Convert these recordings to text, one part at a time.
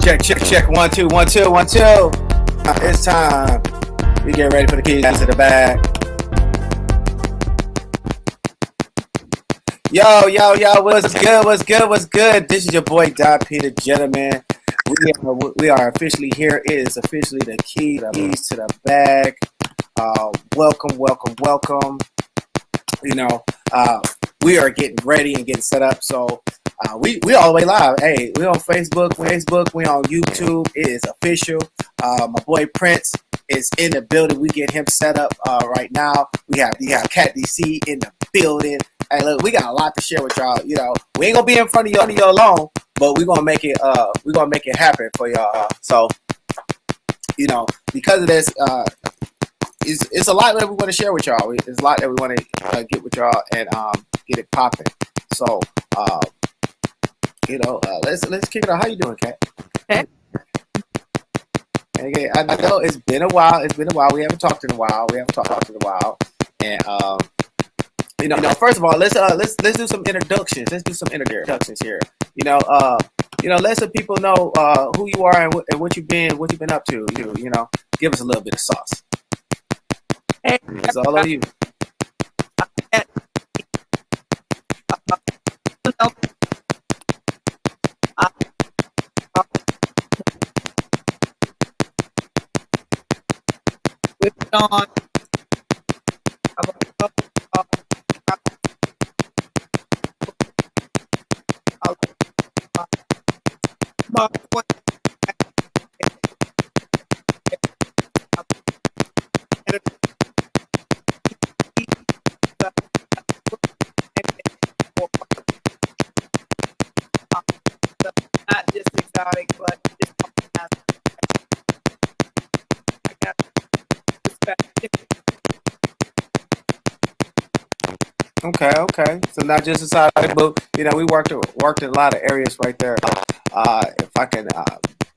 Check, check, check. 1, 2, 1, 2, 1, 2. It's time. We get ready for the keys to the bag. Yo, yo, yo, what's good, what's good, what's good? This is your boy, Don Peter, gentlemen. We are officially here. It is officially the keys to the bag. Welcome, welcome, welcome. You know, we are getting ready and getting set up. So we all the way live. Hey, we on Facebook, we on YouTube. It is official. My boy Prince is in the building. We get him set up right now. We have Cat DC in the building. Hey, look, we got a lot to share with y'all. You know, we ain't gonna be in front of you alone, but we're gonna make it happen for y'all. So, you know, because of this, it's a lot that we want to share with y'all. It's a lot that we want to get with y'all and get it popping. So, you know, let's kick it off. How you doing, Kat? Okay. Okay, I know it's been a while. We haven't talked in a while. And you know, first of all, let's do some introductions. Let's do some introductions here. You know, let some people know who you are and what you've been up to. You know, give us a little bit of sauce. Hey, it's all on you. On. Not just exotic, but Okay. So not just inside the book. You know, we worked in a lot of areas right there. If I can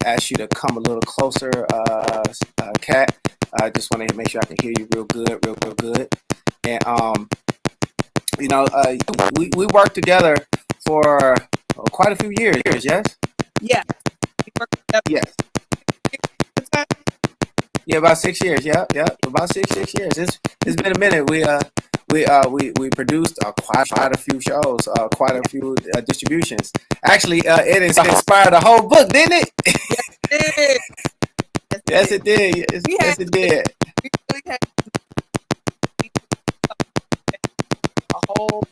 ask you to come a little closer, Kat. I just want to make sure I can hear you real good. And you know, we worked together for quite a few years. Yes. Yeah. Yes. Yeah, about 6 years. Yeah, about six years. It's been a minute. We produced quite a few shows, quite a few distributions. Actually, it inspired a whole book, didn't it? Yes, it did. Yes, it did. We really had a whole.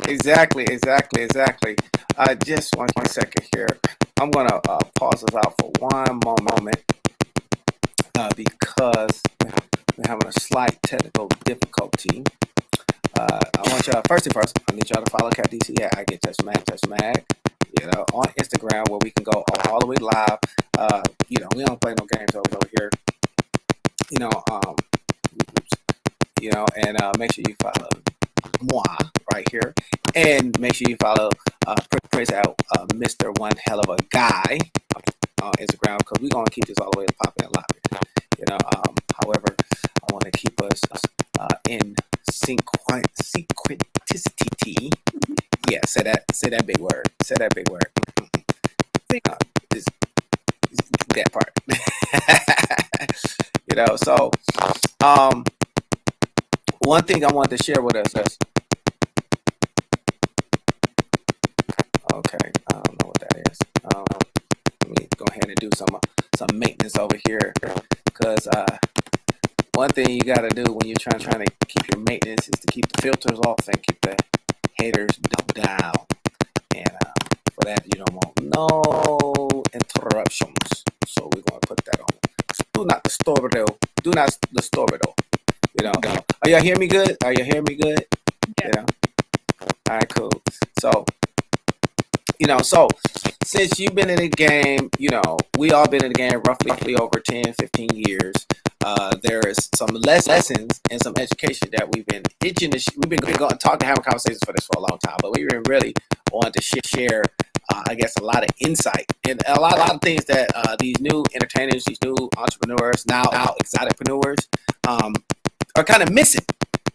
Exactly. Just one second here. I'm gonna pause this out for one more moment because we're having a slight technical difficulty. I want y'all first. I need y'all to follow Cat DC at I Get Touch Mag. You know, on Instagram where we can go all the way live. You know, we don't play no games over here. You know, and make sure you follow moi right here, and make sure you follow Prince out Mr. One Hell of a Guy on Instagram, because we're gonna keep this all the way popping and live. You know, however, I want to keep us in synchronicity. Yeah, say that big word. That part. You know, so one thing I wanted to share with us is, okay, I don't know what that is. Let me go ahead and do some maintenance over here, because one thing you got to do when you're trying to keep your maintenance is to keep the filters off and keep the haters down. And for that, you don't want no interruptions. So we're going to put that on. Do not disturb it. You know, are y'all hear me good? Yeah. You know? All right, cool. So, you know, since you've been in the game, you know, we all been in the game roughly over 10, 15 years. There is some lessons and some education that we've been itching to. We've been having conversations for this for a long time, but we really wanted to share I guess, a lot of insight and a lot of things that these new entertainers, these new entrepreneurs, now exoticpreneurs, are kind of missing.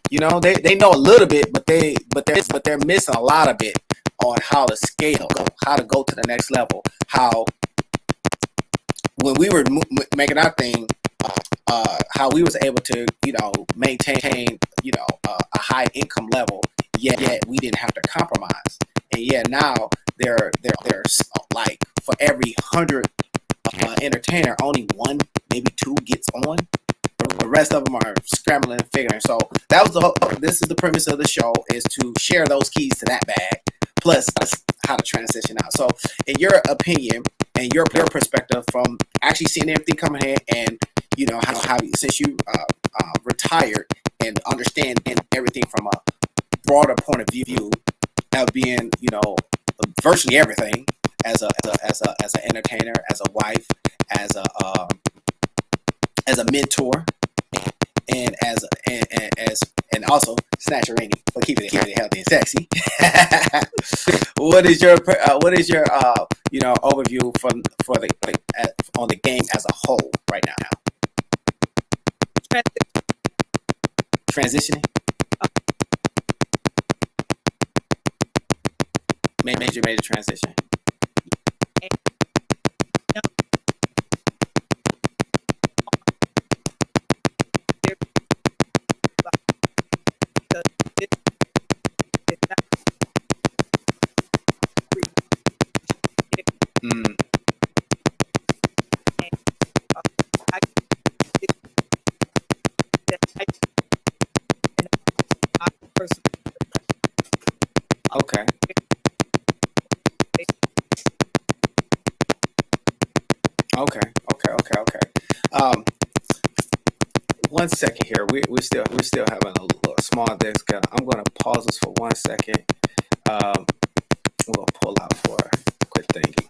You know, they know a little bit, but they're missing a lot of it on how to scale, how to go to the next level. How when we were making our thing, how we was able to, you know, maintain, you know, a high income level, yet we didn't have to compromise. And yeah, now there's like for every 100 entertainer, only one, maybe two gets on. The rest of them are scrambling and figuring. So that was the whole, this is the premise of the show, is to share those keys to that bag, plus how to transition out. So, in your opinion and your perspective from actually seeing everything coming ahead, and you know how since you retired and understand everything from a broader point of view, of being, you know, virtually everything as an entertainer, as a wife, as a mentor, and and also snatcherini for keeping it healthy and sexy. What is your you know, overview for the on the game as a whole right now? Transitioning, major transition. Mm, okay, okay. Um, 1 second here. We still having a small desk. I'm gonna pause this for 1 second. Um, we're gonna pull out for a quick thinking.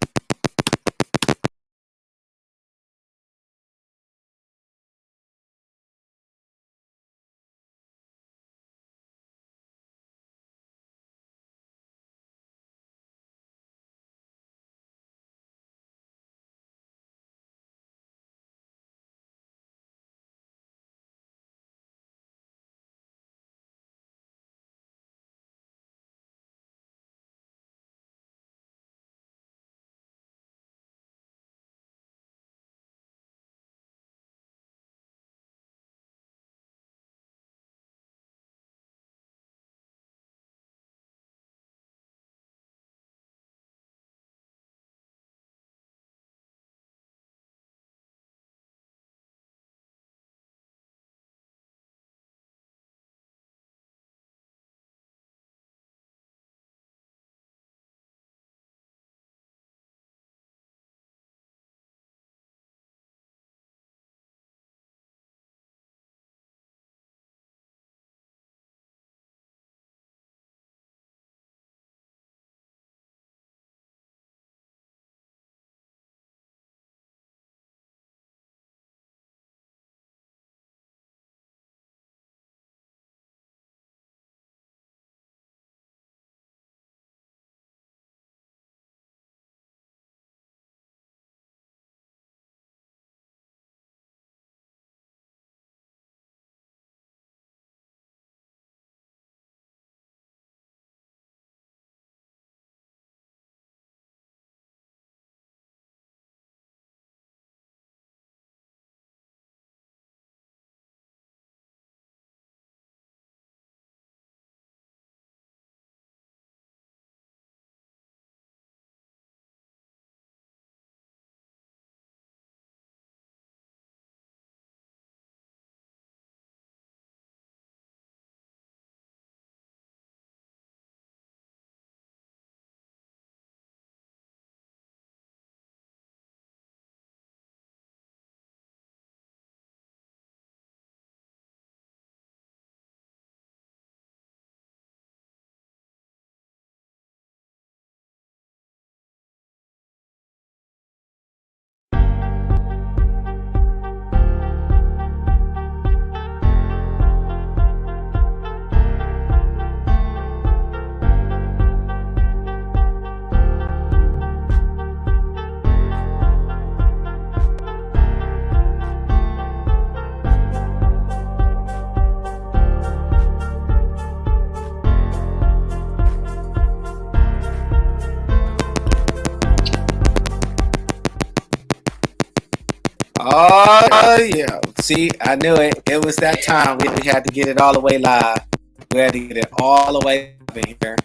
Yeah, see, I knew it. It was that time. We had to get it all the way live. We had to get it all the way up in here.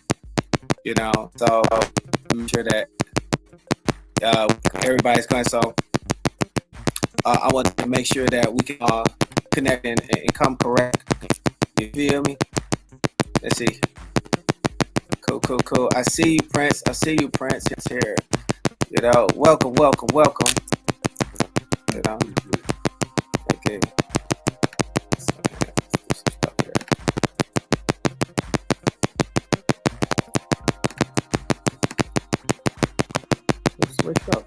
You know, so I'm sure that everybody's going. So I want to make sure that we can connect and come correct. You feel me? Let's see. Cool, cool, cool. I see you, Prince. I see you, Prince. It's here. You know, welcome, welcome, welcome. You know, okay. Let's switch up.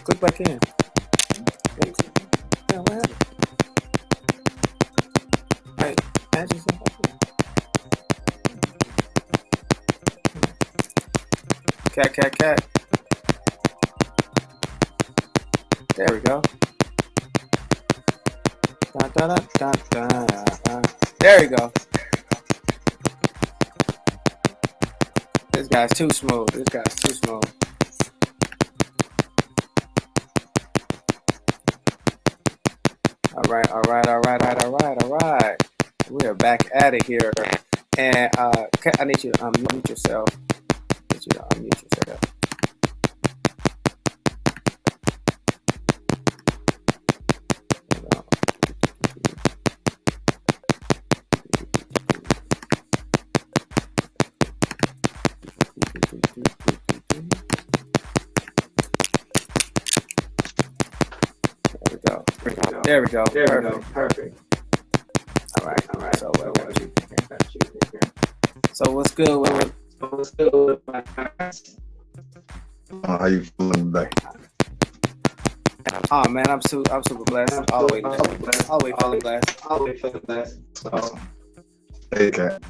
Click back in. Yeah, what happened? Hey, add yourself back in. Cat. There we go. Dun, dun, dun, dun, dun, dun. There you go. This guy's too smooth. All right. We are back at it here. And I need you to unmute yourself. There we go. Perfect. All right. So what got you? So what's good with my guys? How you feeling today? Oh man, I'm super blessed. Always feeling blessed. So, hey, Cat.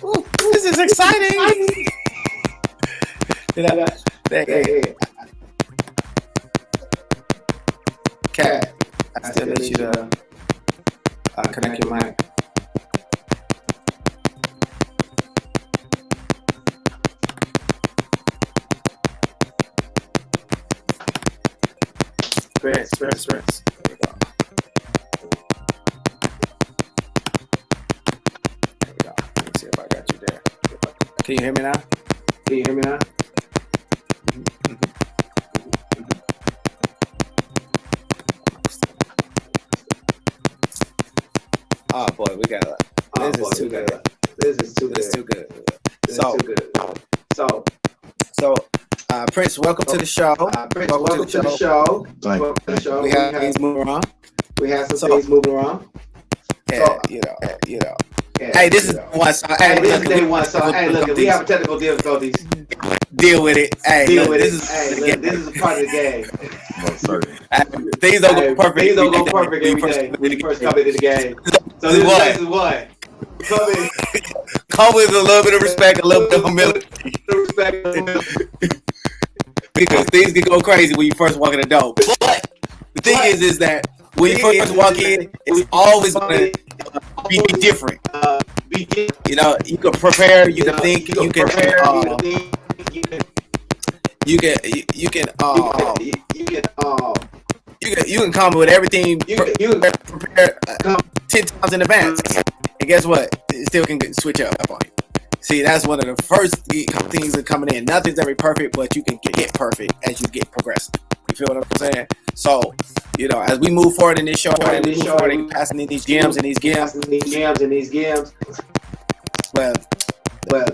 Ooh, this is exciting. Hey. Cat, I still need you to connect your mic. Sprints. There we go. Let me see if I got you there. Can you hear me now? Oh boy, we got this is too good. So, Prince, welcome to the show. Welcome to the show. We have things moving around. Yeah, you know. Hey, this is one song. Hey, look, if we have technical difficulties, deal with it. Hey, this is a part of the game. Things don't go perfect. When you first come into the game. So this is what. Come with a little bit of respect, a little bit of humility. Because things can go crazy when you first walk in the door. But the thing is that when you first walk in, it's always going to be different. You know, you can prepare, you can think, you can come with everything prepared 10 times in advance. And guess what? It still can switch up on you. See, that's one of the first things that coming in. Nothing's ever perfect, but you can get perfect as you get progressive. You feel what I'm saying? So, you know, as we move forward in this show, passing in these gems and these games. Well,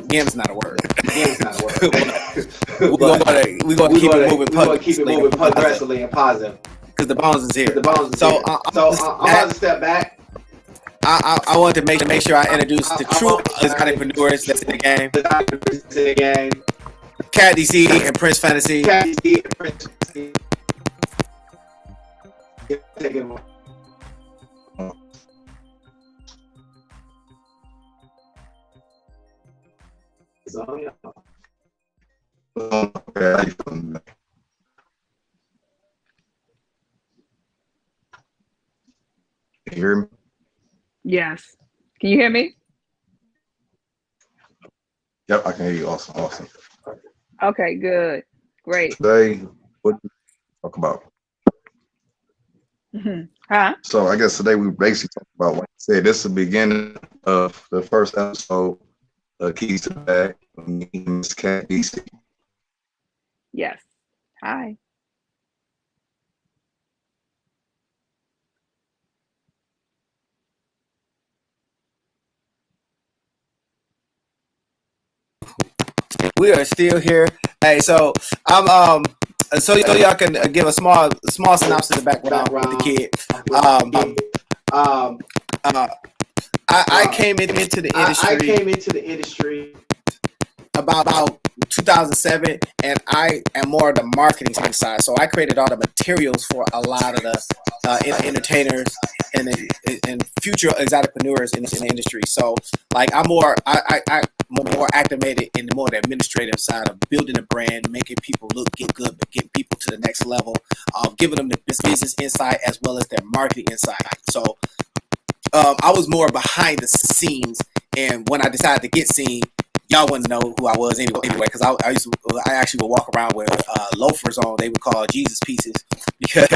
game's not a word. We're gonna keep it moving progressively and positive. Because the bones is here. So I'm about to step back. I want to make sure I introduce the true entrepreneurs that's in the game. Cat DC and Prince Fantasy. Okay, how you feeling today? Yes. Can you hear me? Yep, I can hear you. Awesome, awesome. Okay, good. Great. Today, what do we talk about? Huh? So I guess today we basically talk about what I said. This is the beginning of the first episode of Keys to the Bag with me and Miss Cat DC. Yes. Hi. We are still here. Hey, so I'm so y'all can give a small synopsis of the background with the kid. Um, Uh, I came into the I industry came into the industry about 2007, and I am more of the marketing side. So I created all the materials for a lot of the entertainers and future exoticpreneurs in the industry. So like I'm I'm more activated in the more the administrative side of building a brand, making people get good, but getting people to the next level, giving them the business insight as well as their marketing insight. So I was more behind the scenes, and when I decided to get seen, y'all wouldn't know who I was anyway, because I actually would walk around with loafers on. They would call Jesus pieces because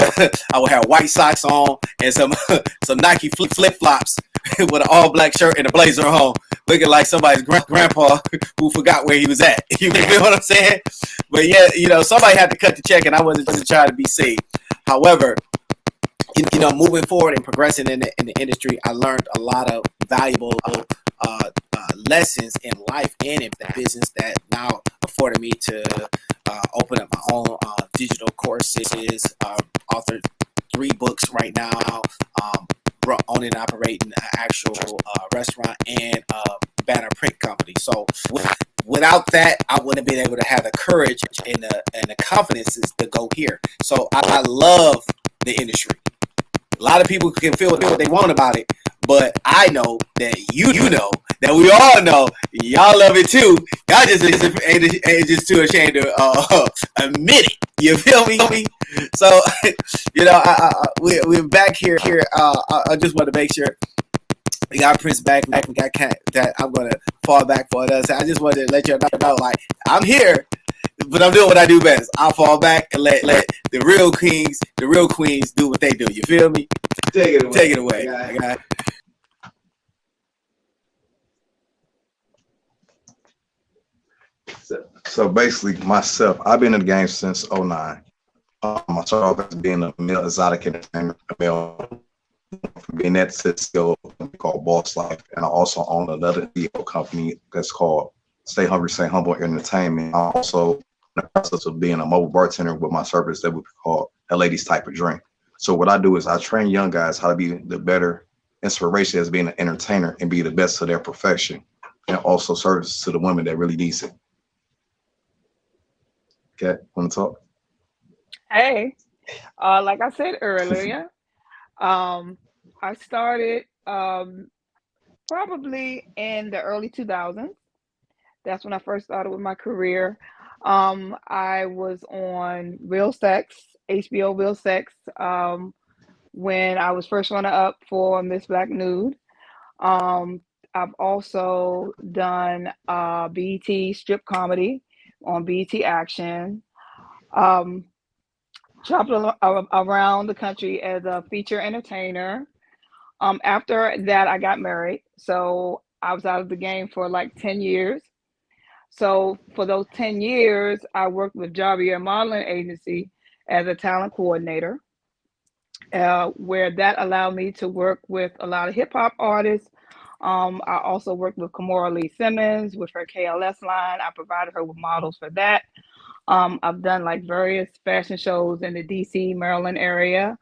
I would have white socks on and some Nike flip flops with an all black shirt and a blazer on, looking like somebody's grandpa who forgot where he was at. You feel what I'm saying? But yeah, somebody had to cut the check, and I wasn't trying to be seen. However, moving forward and progressing in the industry, I learned a lot of valuable lessons in life and in the business that now afforded me to open up my own digital courses, authored 3 books right now, owning and operating an actual restaurant and banner print company. So without that, I wouldn't have been able to have the courage and the confidence to go here. So I love the industry. A lot of people can feel what they want about it, but I know that you know that we all know y'all love it too. Y'all just ain't just too ashamed to admit it. You feel me? So we're back here. I just want to make sure we got Prince back. We got Cat that I'm gonna fall back for us. I just wanted to let you know, like I'm here. But I'm doing what I do best. I'll fall back and let the real queens do what they do. You feel me? Take it away. Okay. So basically, myself, I've been in the game since '09. I started off as being a male exotic entertainer, being that CEO called Boss Life, and I also own another CEO company that's called Stay Hungry, Stay Humble Entertainment. I'm also in the process of being a mobile bartender with my service that would be called a ladies type of drink. So what I do is I train young guys how to be the better inspiration as being an entertainer and be the best of their profession, and also service to the women that really needs it. Okay, want to talk? Hey, like I said earlier, I started probably in the early 2000s. That's when I first started with my career. I was on Real Sex, HBO Real Sex, when I was first runner up for Miss Black Nude. Um, I've also done BET strip comedy on BET Action. Um, Traveled around the country as a feature entertainer. After that, I got married, so I was out of the game for like 10 years. So for those 10 years, I worked with Javier Modeling Agency as a talent coordinator, where that allowed me to work with a lot of hip hop artists. I also worked with Kamora Lee Simmons with her KLS line. I provided her with models for that. I've done like various fashion shows in the DC, Maryland area,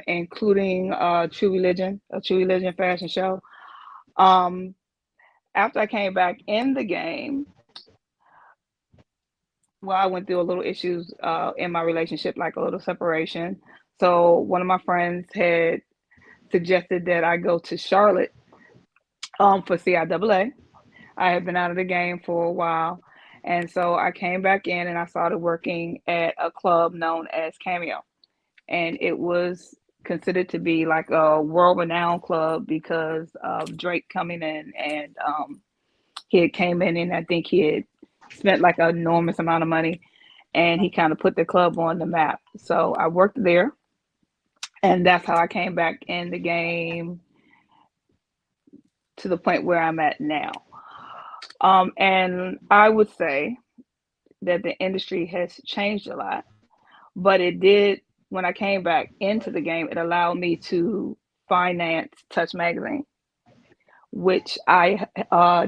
including True Religion, a True Religion fashion show. Um, After I came back in the game, well, I went through a little issues in my relationship, like a little separation. So one of my friends had suggested that I go to Charlotte for CIAA. I had been out of the game for a while. And so I came back in and I started working at a club known as Cameo. And it was considered to be like a world-renowned club because of Drake coming in, and he had came in and I think he had spent like an enormous amount of money, and he kind of put the club on the map. So I worked there, and that's how I came back in the game to the point where I'm at now. And I would say that the industry has changed a lot, but it did, when I came back into the game, it allowed me to finance Touch Magazine, which I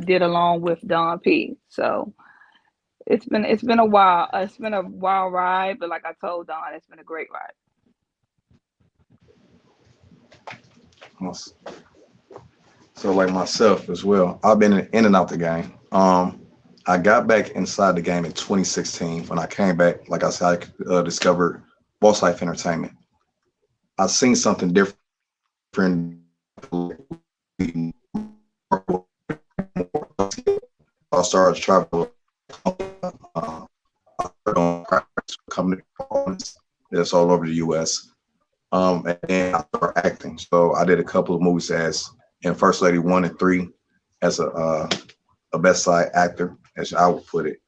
did along with Don P. So it's been a while. It's been a wild ride, but like I told Don, it's been a great ride. So like myself as well, I've been in and out the game. I got back inside the game in 2016. When I came back, like I said, I discovered Boss Life Entertainment. I seen something different. I started traveling. Coming that's all over the U.S. And then I started acting. So I did a couple of movies as in First Lady 1 and 3 as a best side actor, as I would put it.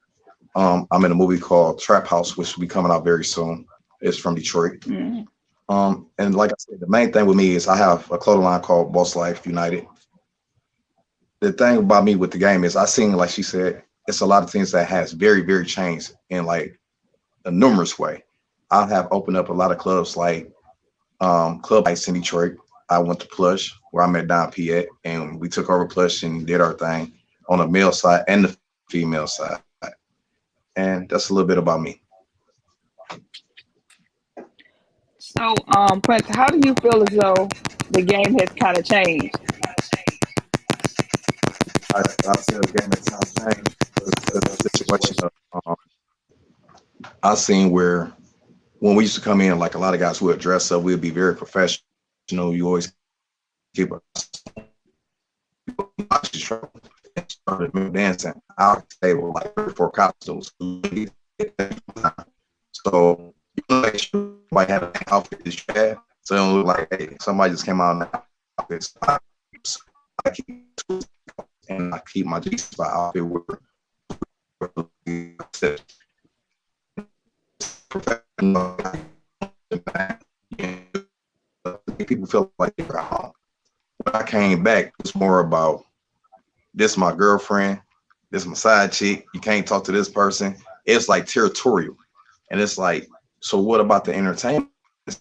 I'm in a movie called Trap House, which will be coming out very soon. It's from Detroit. Mm-hmm. And like I said, the main thing with me is I have a clothing line called Boss Life United. The thing about me with the game is I seen, like she said, it's a lot of things that has very, very changed in like a numerous way. I have opened up a lot of clubs like Club Ice in Detroit. I went to Plush where I met Don P at, and we took over Plush and did our thing on the male side and the female side. And that's a little bit about me. So, Prince, how do you feel as though the game has kind of changed? I feel the game has kind of changed. The situation of, I seen where when we used to come in, like a lot of guys would dress up, we'd be very professional. You always keep a started dancing. Our table like 3 or 4 costumes. So you make sure somebody had an outfit that you had, so it don't look like, hey, somebody just came out in that outfit. I keep my G-spot outfit with professional. People feel like they're at home. When I came back, it's more about this my girlfriend, this my side chick. You can't talk to this person. It's like territorial, and it's like, so what about the entertainment? It's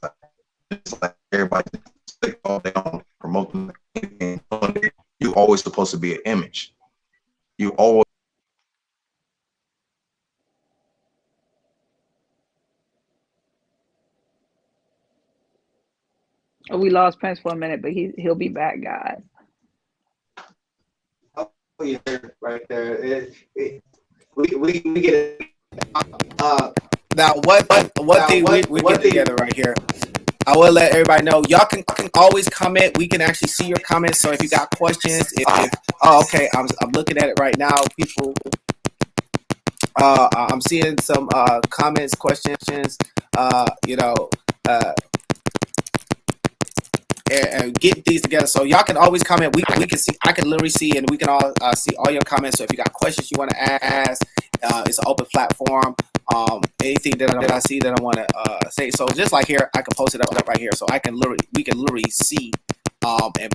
like everybody all day on promoting. You always supposed to be an image. You always. Oh, we lost Prince for a minute, but he'll be back, guys. Oh, yeah, right there. We get it. Now, one thing we get together right here. I will let everybody know. Y'all can always comment. We can actually see your comments. So if you got questions, okay, I'm looking at it right now. People, I'm seeing some comments, questions. And get these together. So y'all can always comment. We can see. I can literally see, and we can all see all your comments. So if you got questions you want to ask, it's an open platform. Anything that I see that I want to say. So just like here, I can post it up right here. So we can literally see and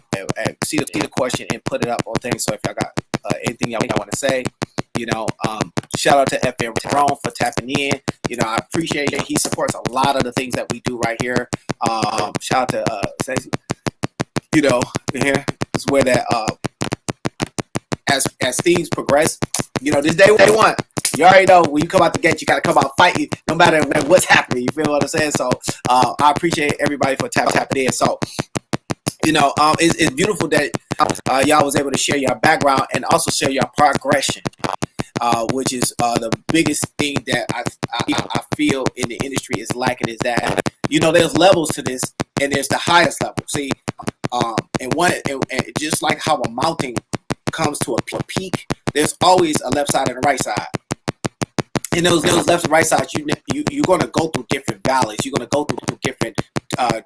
see the question and put it up on things. So if y'all got anything y'all want to say, shout out to FM Throne for tapping in. I appreciate it. He supports a lot of the things that we do right here. Shout out to Stacey. Here is where that as things progress, this day one. You already know when you come out the gate, you gotta come out fighting, no matter what's happening. You feel what I'm saying? So I appreciate everybody for tapping in. So it's beautiful that y'all was able to share your background and also share your progression, which is the biggest thing that I feel in the industry is lacking, is that there's levels to this, and there's the highest level. See, and just like how a mountain comes to a peak, there's always a left side and a right side. in those left and right sides, you're going to go through different valleys. You're going to go through different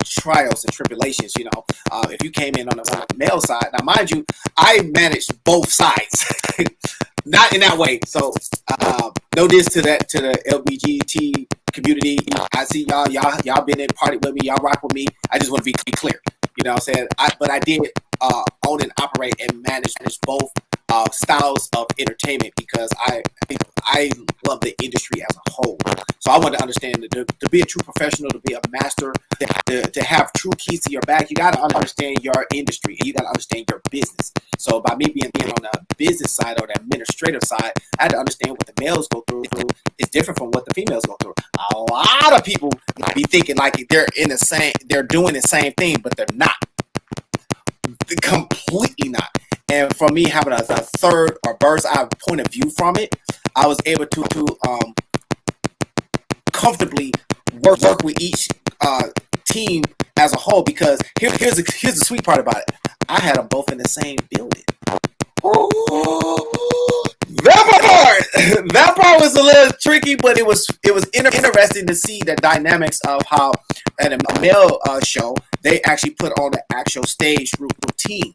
trials and tribulations. You know, if you came in on the male side, now mind you, I managed both sides, not in that way. So no diss to the LGBT community. I see y'all been in party with me, y'all rock with me. I just want to be clear. You know what I'm saying? But I did own and operate and manage both styles of entertainment because I love the industry as a whole. So I want to understand that to be a true professional, to be a master, to have true keys to your bag, you got to understand your industry and you got to understand your business. So by me being on the business side or the administrative side, I had to understand what the males go through is different from what the females go through. A lot of people be thinking like they're doing the same thing, but they're not. Completely not. And for me, having a third or bird's eye point of view from it, I was able to comfortably work with each team as a whole. Because here's the sweet part about it. I had them both in the same building. That part was a little tricky, but it was interesting to see the dynamics of how at a male show they actually put on the actual stage routine.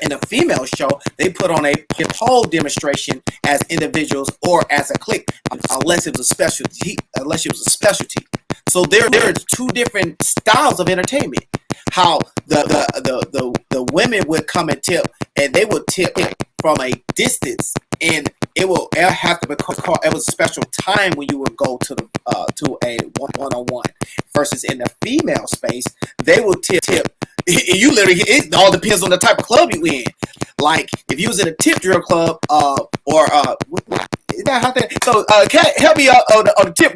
In a female show, they put on a pole demonstration as individuals or as a clique, unless it was a specialty. So there are two different styles of entertainment. How the women would come and tip, and they would tip from a distance, and it will have to be called. It was a special time when you would go to a one-on-one. Versus in the female space, they would tip. You literally, it all depends on the type of club you in. Like if you was in a tip drill club, is that how that? So help me out on the tip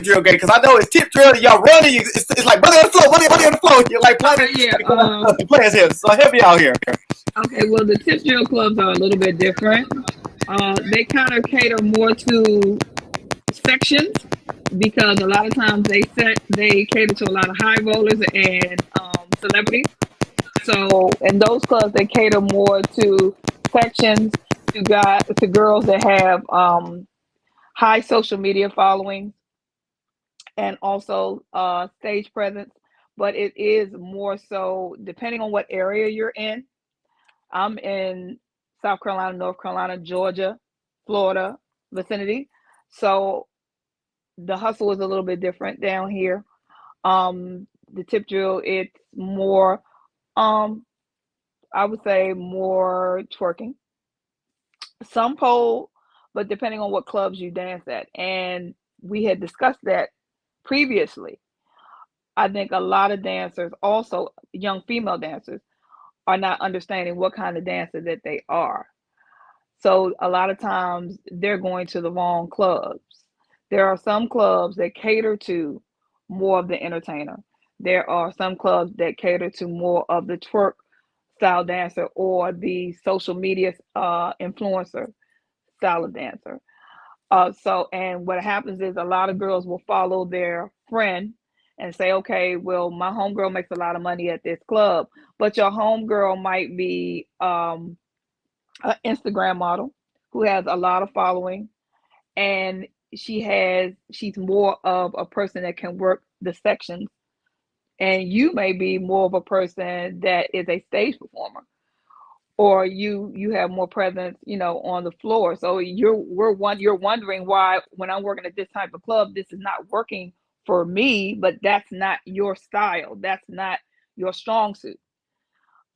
drill game, because I know it's tip drill. Y'all running, it's like money on the floor. You're like players here. So help me out here. Okay, well the tip drill clubs are a little bit different. They kind of cater more to sections because a lot of times they cater to a lot of high rollers and celebrities. So in those clubs, they cater more to sections to girls that have high social media following and also stage presence. But it is more so depending on what area you're in. I'm in South Carolina, North Carolina, Georgia, Florida vicinity. So the hustle is a little bit different down here. The tip drill, it's more, I would say more twerking. Some pole, but depending on what clubs you dance at. And we had discussed that previously. I think a lot of dancers, also young female dancers, are not understanding what kind of dancer that they are. So a lot of times they're going to the wrong clubs. There are some clubs that cater to more of the entertainer. There are some clubs that cater to more of the twerk style dancer or the social media influencer style of dancer. And what happens is a lot of girls will follow their friend and say, okay, well, my homegirl makes a lot of money at this club, but your homegirl might be an Instagram model who has a lot of following, and she's more of a person that can work the sections, and you may be more of a person that is a stage performer, or you have more presence, on the floor. So you're wondering why when I'm working at this type of club, this is not working for me, but that's not your style. That's not your strong suit.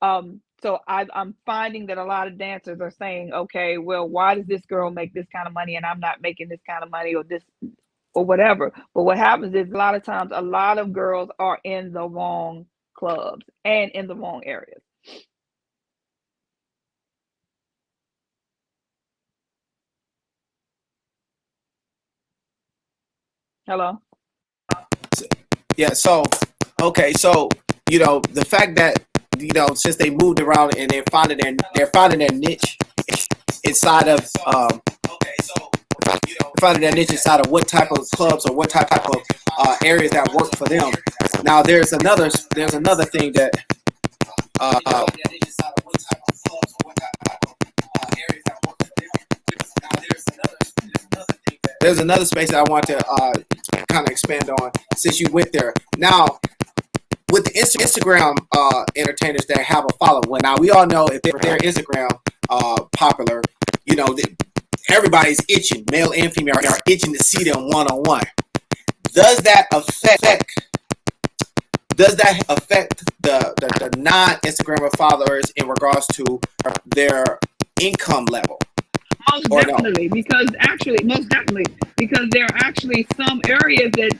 So I'm finding that a lot of dancers are saying, okay, well, why does this girl make this kind of money and I'm not making this kind of money, or this or whatever. But what happens is a lot of times a lot of girls are in the wrong clubs and in the wrong areas. Hello? Yeah, so okay, so the fact that since they moved around and they're finding their niche inside of finding their niche inside of what type of clubs or what type of areas that work for them. Now there's another thing that there's another space that I want to kind of expand on since you went there. Now, with the Instagram entertainers that have a following, well, now we all know if their Instagram popular, you know, everybody's itching, male and female, are itching to see them one-on-one. Does that affect the non-Instagrammer followers in regards to their income level? Most definitely, because there are actually some areas that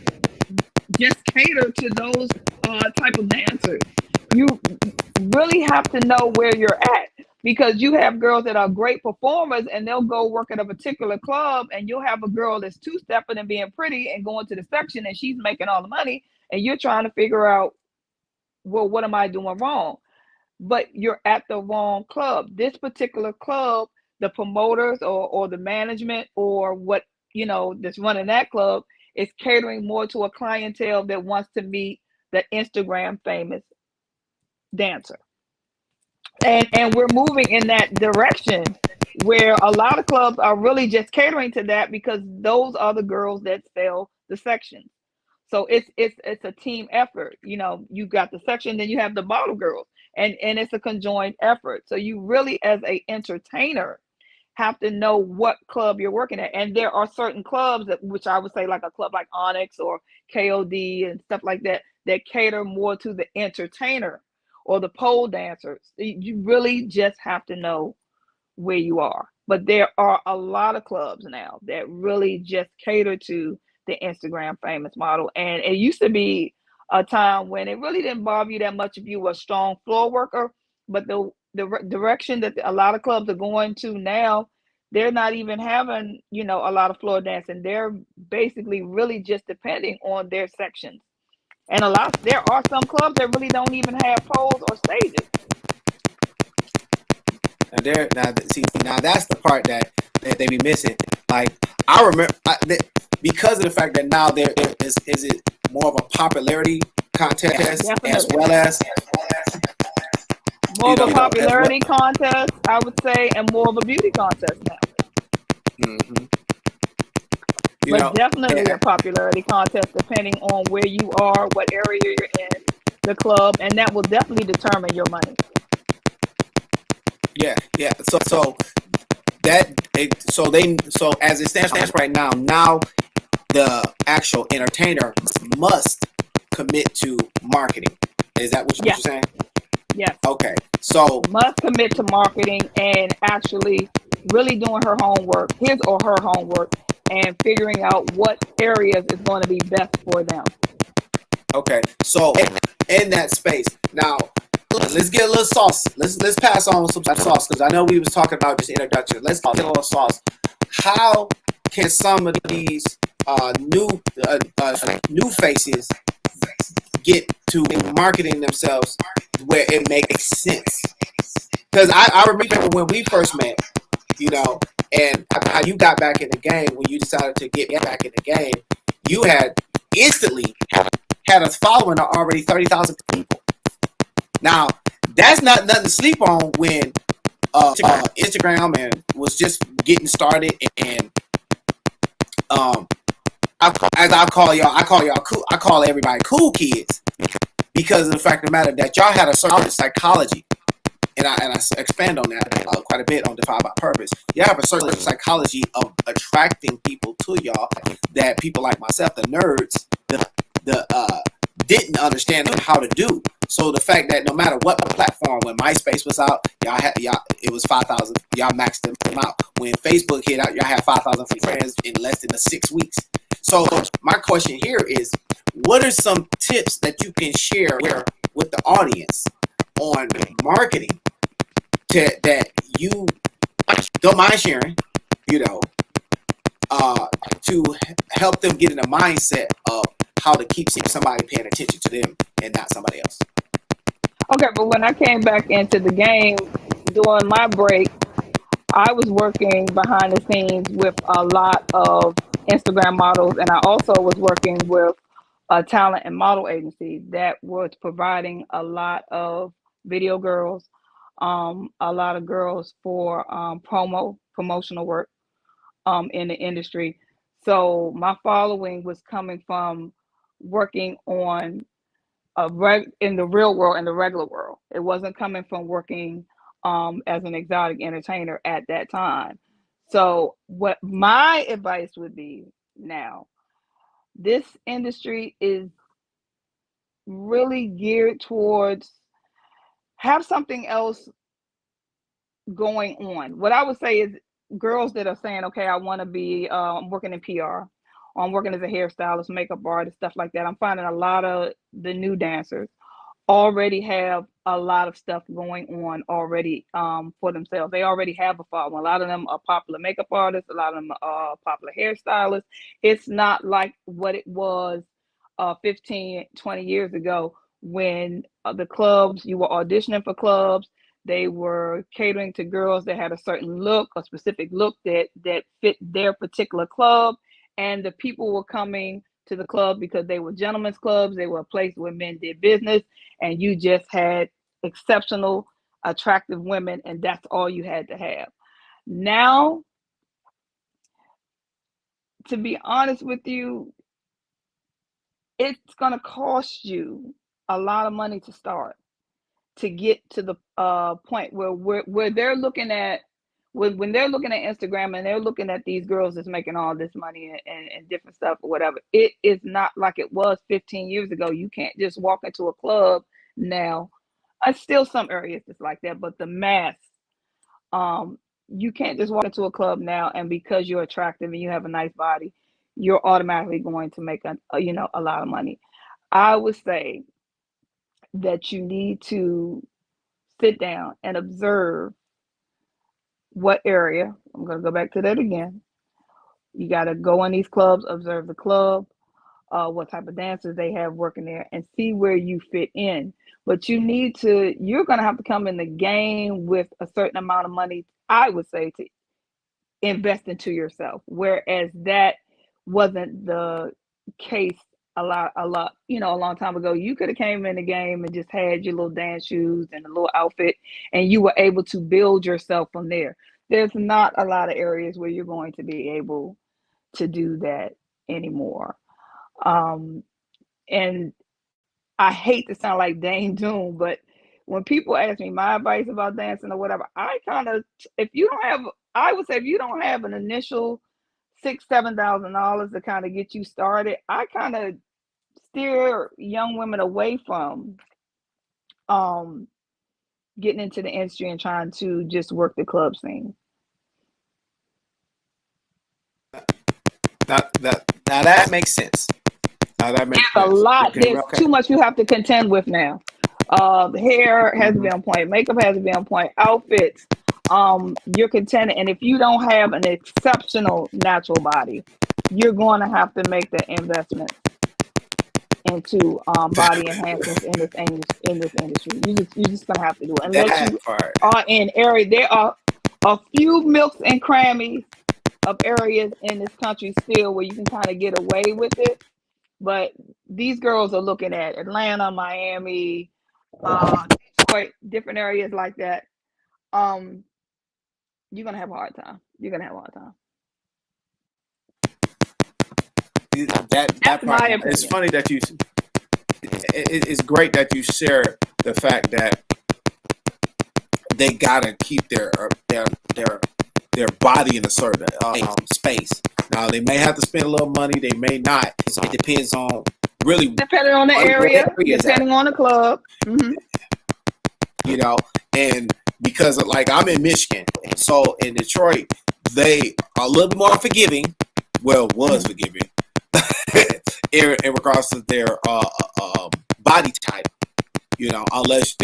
just cater to those type of dancers. You really have to know where you're at, because you have girls that are great performers and they'll go work at a particular club, and you'll have a girl that's two-stepping and being pretty and going to the section, and she's making all the money, and you're trying to figure out, well, what am I doing wrong? But you're at the wrong club. This particular club, the promoters or the management or what, you know, that's running that club is catering more to a clientele that wants to meet the Instagram famous dancer. And we're moving in that direction where a lot of clubs are really just catering to that, because those are the girls that sell the sections. So it's a team effort. You know, you got the section, then you have the model girls, and it's a conjoined effort. So you really, as a entertainer, have to know what club you're working at. And there are certain clubs that, which I would say like a club like Onyx or KOD and stuff like that, that cater more to the entertainer or the pole dancers. You really just have to know where you are. But there are a lot of clubs now that really just cater to the Instagram famous model. And it used to be a time when it really didn't bother you that much if you were a strong floor worker. But the direction that a lot of clubs are going to now, they're not even having, you know, a lot of floor dancing. They're basically really just depending on their sections. And there are some clubs that really don't even have poles or stages. Now that's the part that they be missing. Like, I remember because of the fact that now there is it more of a popularity contest, Definitely. as well as more of a popularity contest, I would say, and more of a beauty contest now. Mm-hmm. But definitely a popularity contest, depending on where you are, what area you're in, the club, and that will definitely determine your money. Yeah. So as it stands right now the actual entertainer must commit to marketing. Is that what you're saying? Yes. Okay. So must commit to marketing and actually really doing his or her homework, and figuring out what areas is going to be best for them. Okay. So in that space, now let's get a little sauce. Let's pass on some sauce, because I know we was talking about this introduction. Let's get a little sauce. How can some of these new faces get to marketing themselves where it makes sense? Because I remember when we first met, you know, and how you got back in the game. When you decided to get back in the game, you had instantly had a following of already 30,000 people. Now, that's not nothing to sleep on when Instagram and was just getting started, and I call everybody cool kids, because of the fact of the matter that y'all had a certain psychology, and I expand on that quite a bit on Defy by Purpose. You have a certain psychology of attracting people to y'all that people like myself, the nerds, didn't understand how to do. So the fact that no matter what platform, when MySpace was out, it was 5,000. Y'all maxed them out. When Facebook hit out, y'all had 5,000 friends in less than 6 weeks. So my question here is, what are some tips that you can share with the audience on marketing that you don't mind sharing, you know, to help them get in a mindset of how to keep somebody paying attention to them and not somebody else? Okay, but when I came back into the game during my break, I was working behind the scenes with a lot of Instagram models, and I also was working with a talent and model agency that was providing a lot of video girls, a lot of girls for promotional work in the industry. So my following was coming from working on in the real world, in the regular world. It wasn't coming from working as an exotic entertainer at that time. So what my advice would be now, this industry is really geared towards have something else going on. What I would say is girls that are saying, okay, I want to be working in PR, or I'm working as a hairstylist, makeup artist, stuff like that. I'm finding a lot of the new dancers already have a lot of stuff going on already for themselves. They already have a following. A lot of them are popular makeup artists. A lot of them are popular hairstylists. It's not like what it was 15, 20 years ago when the clubs, you were auditioning for clubs. They were catering to girls that had a certain look, a specific look that fit their particular club. And the people were coming to the club because they were gentlemen's clubs. They were a place where men did business, and you just had exceptional, attractive women, and that's all you had to have. Now, to be honest with you, it's going to cost you a lot of money to start, to get to the point where they're looking at, when they're looking at Instagram and they're looking at these girls that's making all this money and different stuff or whatever. It is not like it was 15 years ago. You can't just walk into a club now. Still some areas it's like that, but the mass, you can't just walk into a club now and because you're attractive and you have a nice body, you're automatically going to make a lot of money. I would say that you need to sit down and observe what area. I'm going to go back to that again. You got to go in these clubs, observe the club, what type of dancers they have working there, and see where you fit in. But you're going to have to come in the game with a certain amount of money, I would say, to invest into yourself. Whereas that wasn't the case a long time ago. You could have came in the game and just had your little dance shoes and a little outfit, and you were able to build yourself from there. There's not a lot of areas where you're going to be able to do that anymore. And I hate to sound like Dane Doom, but when people ask me my advice about dancing or whatever, I would say if you don't have an initial $6,000-7,000 to kind of get you started, I kind of steer young women away from getting into the industry and trying to just work the club scene. Now that makes sense. There's a lot. There's too much you have to contend with now. The hair has to be on point. Makeup has to be on point. Outfits. You're contending, and if you don't have an exceptional natural body, you're going to have to make the investment into body enhancements in this industry. You're just gonna have to do it unless you are in area. There are a few milks and crammies of areas in this country still where you can kind of get away with it, but these girls are looking at Atlanta, Miami, Detroit, different areas like that. You're gonna have a hard time. That part, it's funny that it's great that you share the fact that they gotta keep their body in a certain space. Now they may have to spend a little money, they may not. It depends on really depending on the area, depending on the club. Mm-hmm. And because like I'm in Michigan, so in Detroit they are a little bit more forgiving. Well, was forgiving. in regards to their body type, unless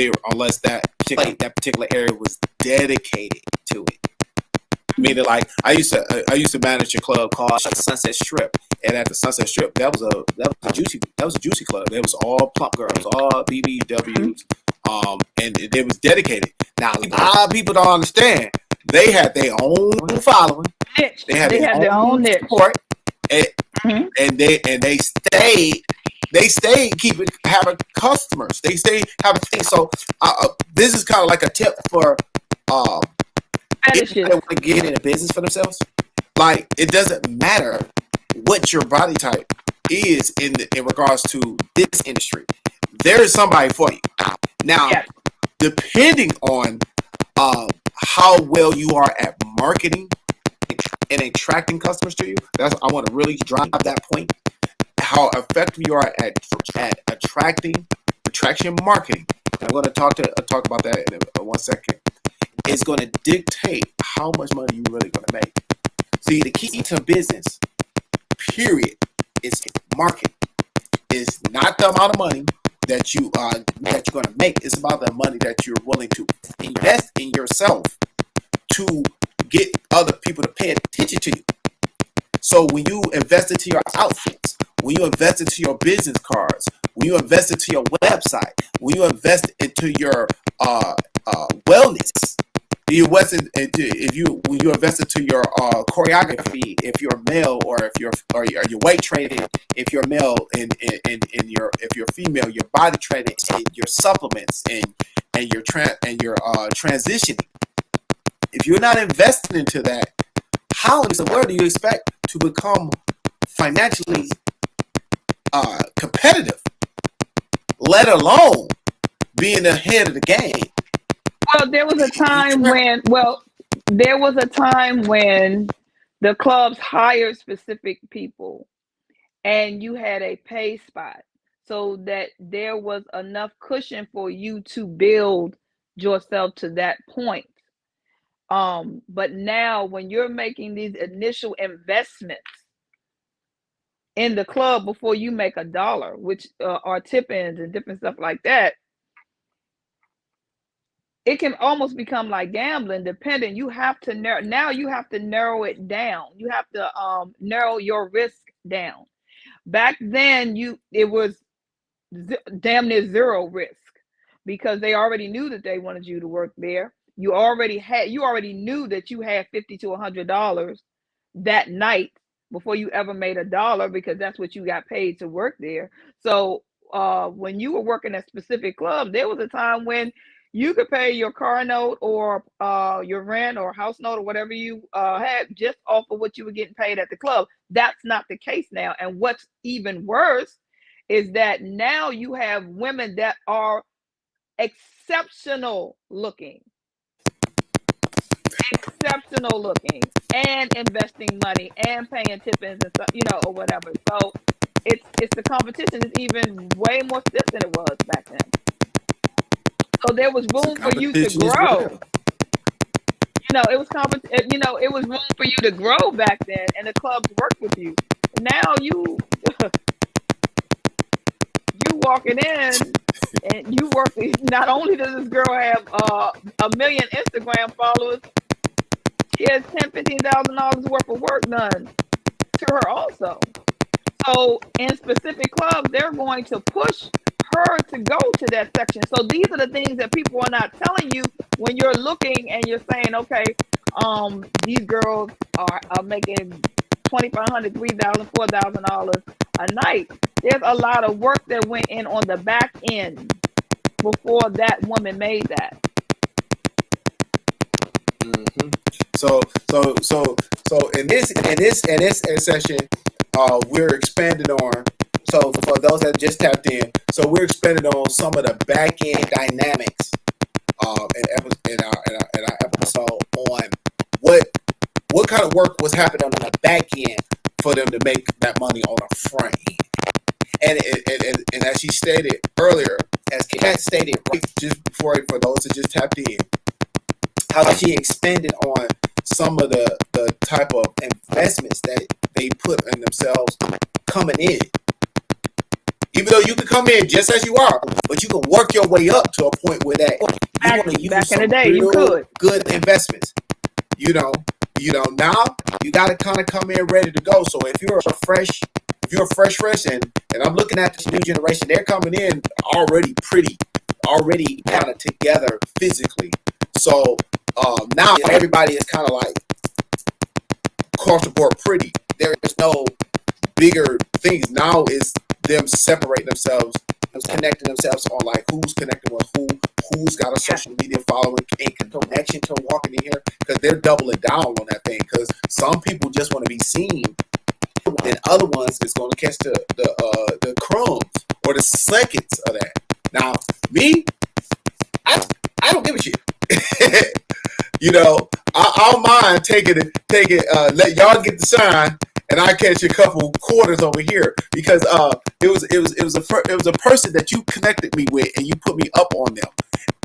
that particular area was dedicated to it. Meaning, like I used to manage a club called Sunset Strip, and at the Sunset Strip, that was a juicy club. It was all plump girls, all BBWs, and it was dedicated. Now, a lot of people don't understand. They had their own following. They had their own niche. Support. And they stayed having customers. They stayed having things. So this is kind of like a tip for if they want to get in a business for themselves. Like, it doesn't matter what your body type is in regards to this industry, there is somebody for you. Now, Yes. depending on how well you are at marketing and attracting customers to you, I want to really drive that point. How effective you are at attraction marketing. I'm going to talk about that in 1 second. It's going to dictate how much money you're really going to make. See, the key to business, period, is marketing. It's not the amount of money that you're going to make. It's about the money that you're willing to invest in yourself to get other people to pay attention to you. So when you invest into your outfits, when you invest into your business cards, when you invest into your website, when you invest into your wellness, when you invest into your choreography, if you're male, or if you're your weight training, if you're male, and if you're female, your body training, and your supplements, and your transitioning. If you're not investing into that, how in the world do you expect to become financially competitive, let alone being ahead of the game? Well, there was a time when the clubs hired specific people, and you had a pay spot, so that there was enough cushion for you to build yourself to that point. But now, when you're making these initial investments in the club before you make a dollar, which are tip-ins and different stuff like that, it can almost become like gambling. Dependent, you have to narrow it down. You have to narrow your risk down. Back then, it was damn near zero risk, because they already knew that they wanted you to work there. You already knew that you had $50 to $100 that night before you ever made a dollar, because that's what you got paid to work there. So when you were working at specific clubs, there was a time when you could pay your car note, or your rent, or house note, or whatever you had, just off of what you were getting paid at the club. That's not the case now. And what's even worse is that now you have women that are exceptional looking, and investing money and paying tip-ins and stuff, or whatever. So it's the competition is even way more stiff than it was back then. So there was room for you to grow. It was it was room for you to grow back then, and the clubs worked with you. Now you walking in, and you work. Not only does this girl have 1 million Instagram followers, she has $10,000-$15,000 worth of work done to her also. So in specific clubs, they're going to push her to go to that section. So these are the things that people are not telling you when you're looking and you're saying, okay, these girls are making $2,500, $3,000, $4,000 a night. There's a lot of work that went in on the back end before that woman made that. Mm-hmm. So in this session, we're expanding on. So for those that just tapped in, so we're expanding on some of the back end dynamics in our episode on what kind of work was happening on the back end for them to make that money on the front end. And as she stated earlier, as Kat stated right just before, for those that just tapped in, how she expanded on some of the type of investments that they put in themselves coming in. Even though you can come in just as you are, but you can work your way up to a point where that you want to use back in the some day, you could. good investments. Now you got to kind of come in ready to go. So if you're fresh, and I'm looking at this new generation, they're coming in already kind of together physically. So now everybody is kind of like across the board pretty. There is no bigger things. Now is them separating themselves, connecting themselves on like who's connecting with who's got a social media following and connection to walking in here, because they're doubling down on that thing. Because some people just want to be seen and other ones is going to catch the crumbs or the seconds of that. Now, me, I don't give a shit. You know, I don't mind taking it, let y'all get the shine, and I catch a couple quarters over here because it was a person that you connected me with and you put me up on them,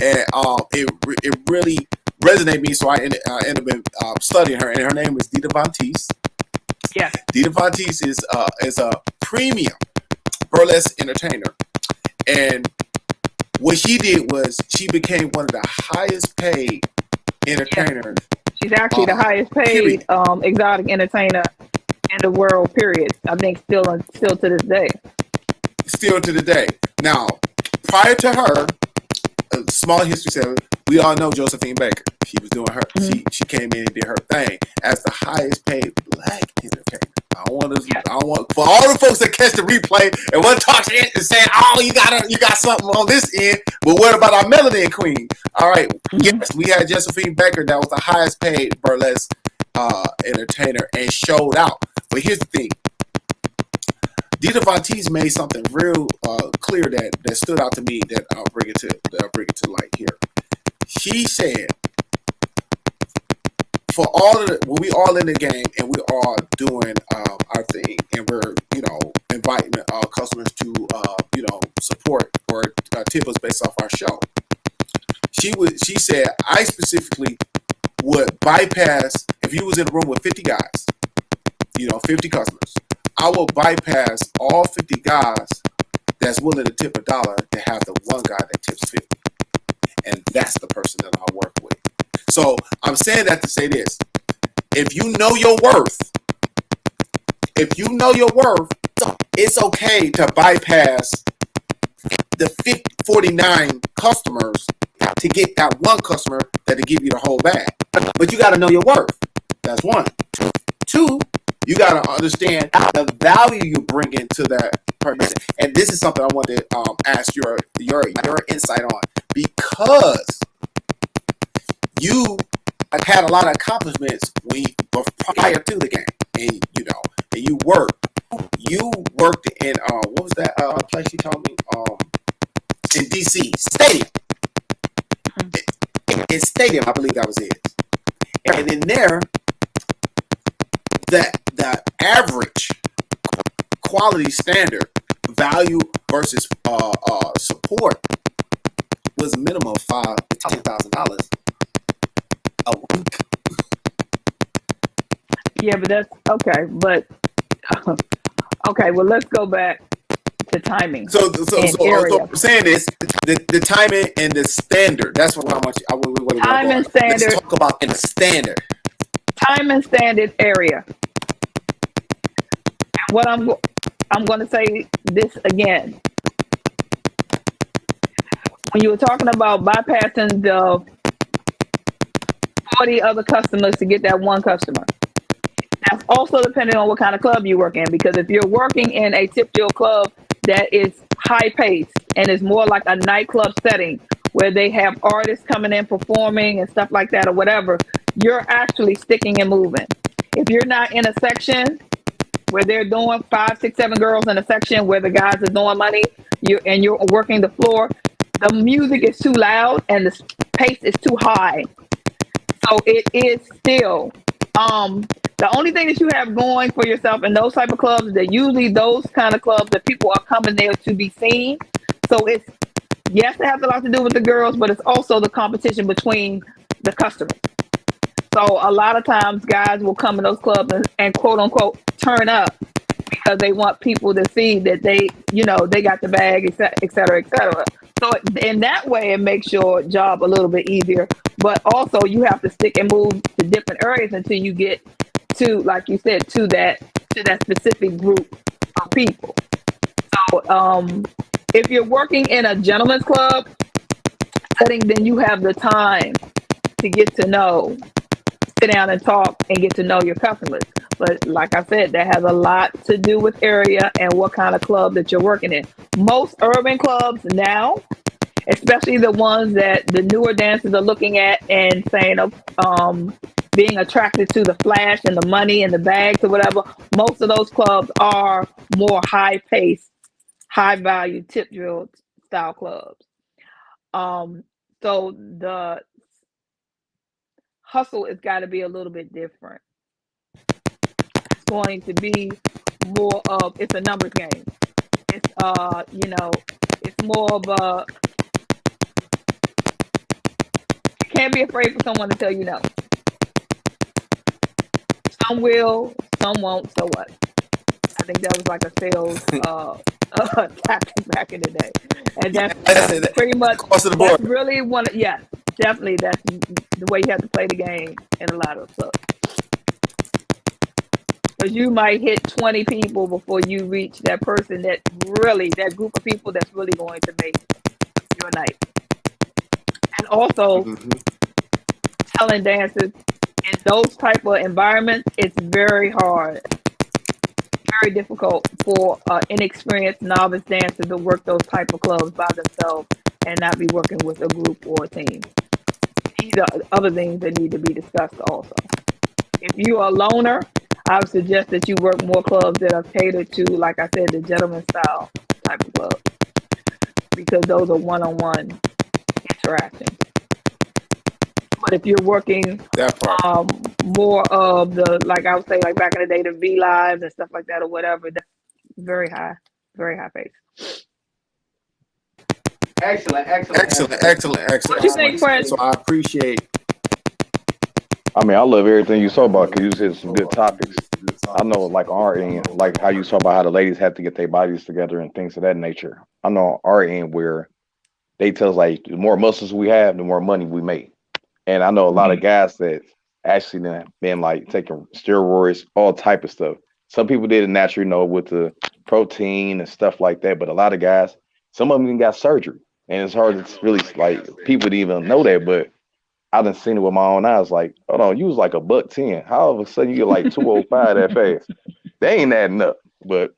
and it really resonated with me. So I ended up studying her, and her name is Dita Von Teese. Yeah. Dita Von Teese is a premium burlesque entertainer, and what she did was she became one of the highest paid entertainers. She's actually the highest paid exotic entertainer in the world, period. I think still to this day. Still to the day. Now, prior to her, a small history said, we all know Josephine Baker. She was doing her. Mm-hmm. She came in and did her thing as the highest paid black entertainer. I want for all the folks that catch the replay and want to talk to it and say, "Oh, you got something on this end." But what about our melanin queen? All right, yes, we had Josephine Baker that was the highest paid burlesque entertainer and showed out. But here's the thing: Dita Von Teese made something real clear that stood out to me that I'll bring it to light here. She said, for all of the, when we all in the game and we all doing our thing and we're inviting customers to support or tip us based off our show. She said I specifically would bypass if you was in a room with 50 guys, 50 customers. I will bypass all 50 guys that's willing to tip $1 to have the one guy that tips 50, and that's the person that I work with. So I'm saying that to say this: if you know your worth, it's okay to bypass the 49 customers to get that one customer that'll give you the whole bag. But you got to know your worth. That's one. Two, you got to understand the value you bring into that person. And this is something I want to ask your insight on, because you had a lot of accomplishments prior to the game, and you worked in what was that place you told me in DC Stadium. In Stadium, I believe that was it. And in there, the average quality standard value versus support was minimum $5,000 to $10,000 a week. Yeah, but that's okay. But okay, well, let's go back to timing. So I'm saying this: the timing and the standard. That's what I want you. Time and standard. Let's talk about in the standard. Time and standard area. What I'm going to say this again. When you were talking about bypassing the 40 other customers to get that one customer, that's also depending on what kind of club you work in. Because if you're working in a tip-drill club that is high-paced and is more like a nightclub setting where they have artists coming in performing and stuff like that or whatever, you're actually sticking and moving. If you're not in a section where they're doing 5, 6, 7 girls in a section where the guys are doing money, you're working the floor, the music is too loud and the pace is too high. So it is still the only thing that you have going for yourself in those type of clubs is that usually those kind of clubs that people are coming there to be seen. So it's, yes, it has a lot to do with the girls, but it's also the competition between the customers. So a lot of times guys will come in those clubs and quote unquote turn up because they want people to see that they got the bag, et cetera, et cetera. So in that way, it makes your job a little bit easier. But also, you have to stick and move to different areas until you get to, like you said, to that specific group of people. So if you're working in a gentleman's club setting, then you have the time to get to know, sit down and talk and get to know your customers. But like I said, that has a lot to do with area and what kind of club that you're working in. Most urban clubs now, especially the ones that the newer dancers are looking at and saying, being attracted to the flash and the money and the bags or whatever. Most of those clubs are more high paced, high value tip drill style clubs. So the hustle has got to be a little bit different. It's going to be more of, it's a numbers game. It's it's more of a, you can't be afraid for someone to tell you no. Some will, some won't. So what? I think that was like a sales tactic back in the day, and that's pretty much across the that's board. really one. Yes, definitely that's the way you have to play the game in a lot of stuff. Because you might hit 20 people before you reach that person that group of people that's really going to make your night. And also telling dancers in those type of environments, it's very hard, very difficult for inexperienced novice dancers to work those type of clubs by themselves and not be working with a group or a team. These are other things that need to be discussed also. If you are a loner, I would suggest that you work more clubs that are catered to, like I said, the gentleman style type of club, because those are one-on-one interactions. But if you're working That part. more of the, like I would say, like back in the day, the V Lives and stuff like that or whatever, that's very high pace. Excellent. What you think, Fred? So I appreciate. I mean, I love everything you talk about because you said some good topics. I know, like our end, like how you talk about how the ladies have to get their bodies together and things of that nature. I know our end where they tell us like the more muscles we have, the more money we make. And I know a lot of guys that actually done been like taking steroids, all type of stuff. Some people did it naturally, with the protein and stuff like that. But a lot of guys, some of them even got surgery, and it's hard to really like people didn't even know that. But I done seen it with my own eyes. Like, hold on, you was like $110. How all of a sudden you get like 205 that fast? They ain't adding up, but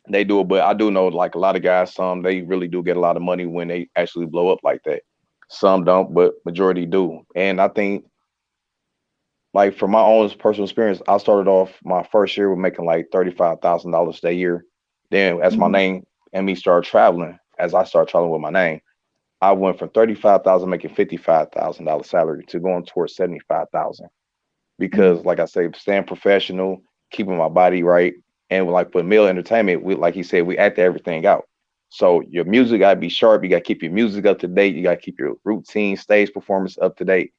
they do it. But I do know like a lot of guys, some they really do get a lot of money when they actually blow up like that. Some don't, but majority do. And I think, like from my own personal experience, I started off my first year with making like $35,000 that year. Then as my name and me started traveling, as I started traveling with my name, I went from 35,000 making $55,000 salary to going towards 75,000. Because like I say, staying professional, keeping my body right, and like with Mill Entertainment, we like he said, we act everything out. So your music gotta be sharp. You gotta keep your music up to date. You gotta keep your routine, stage performance up to date.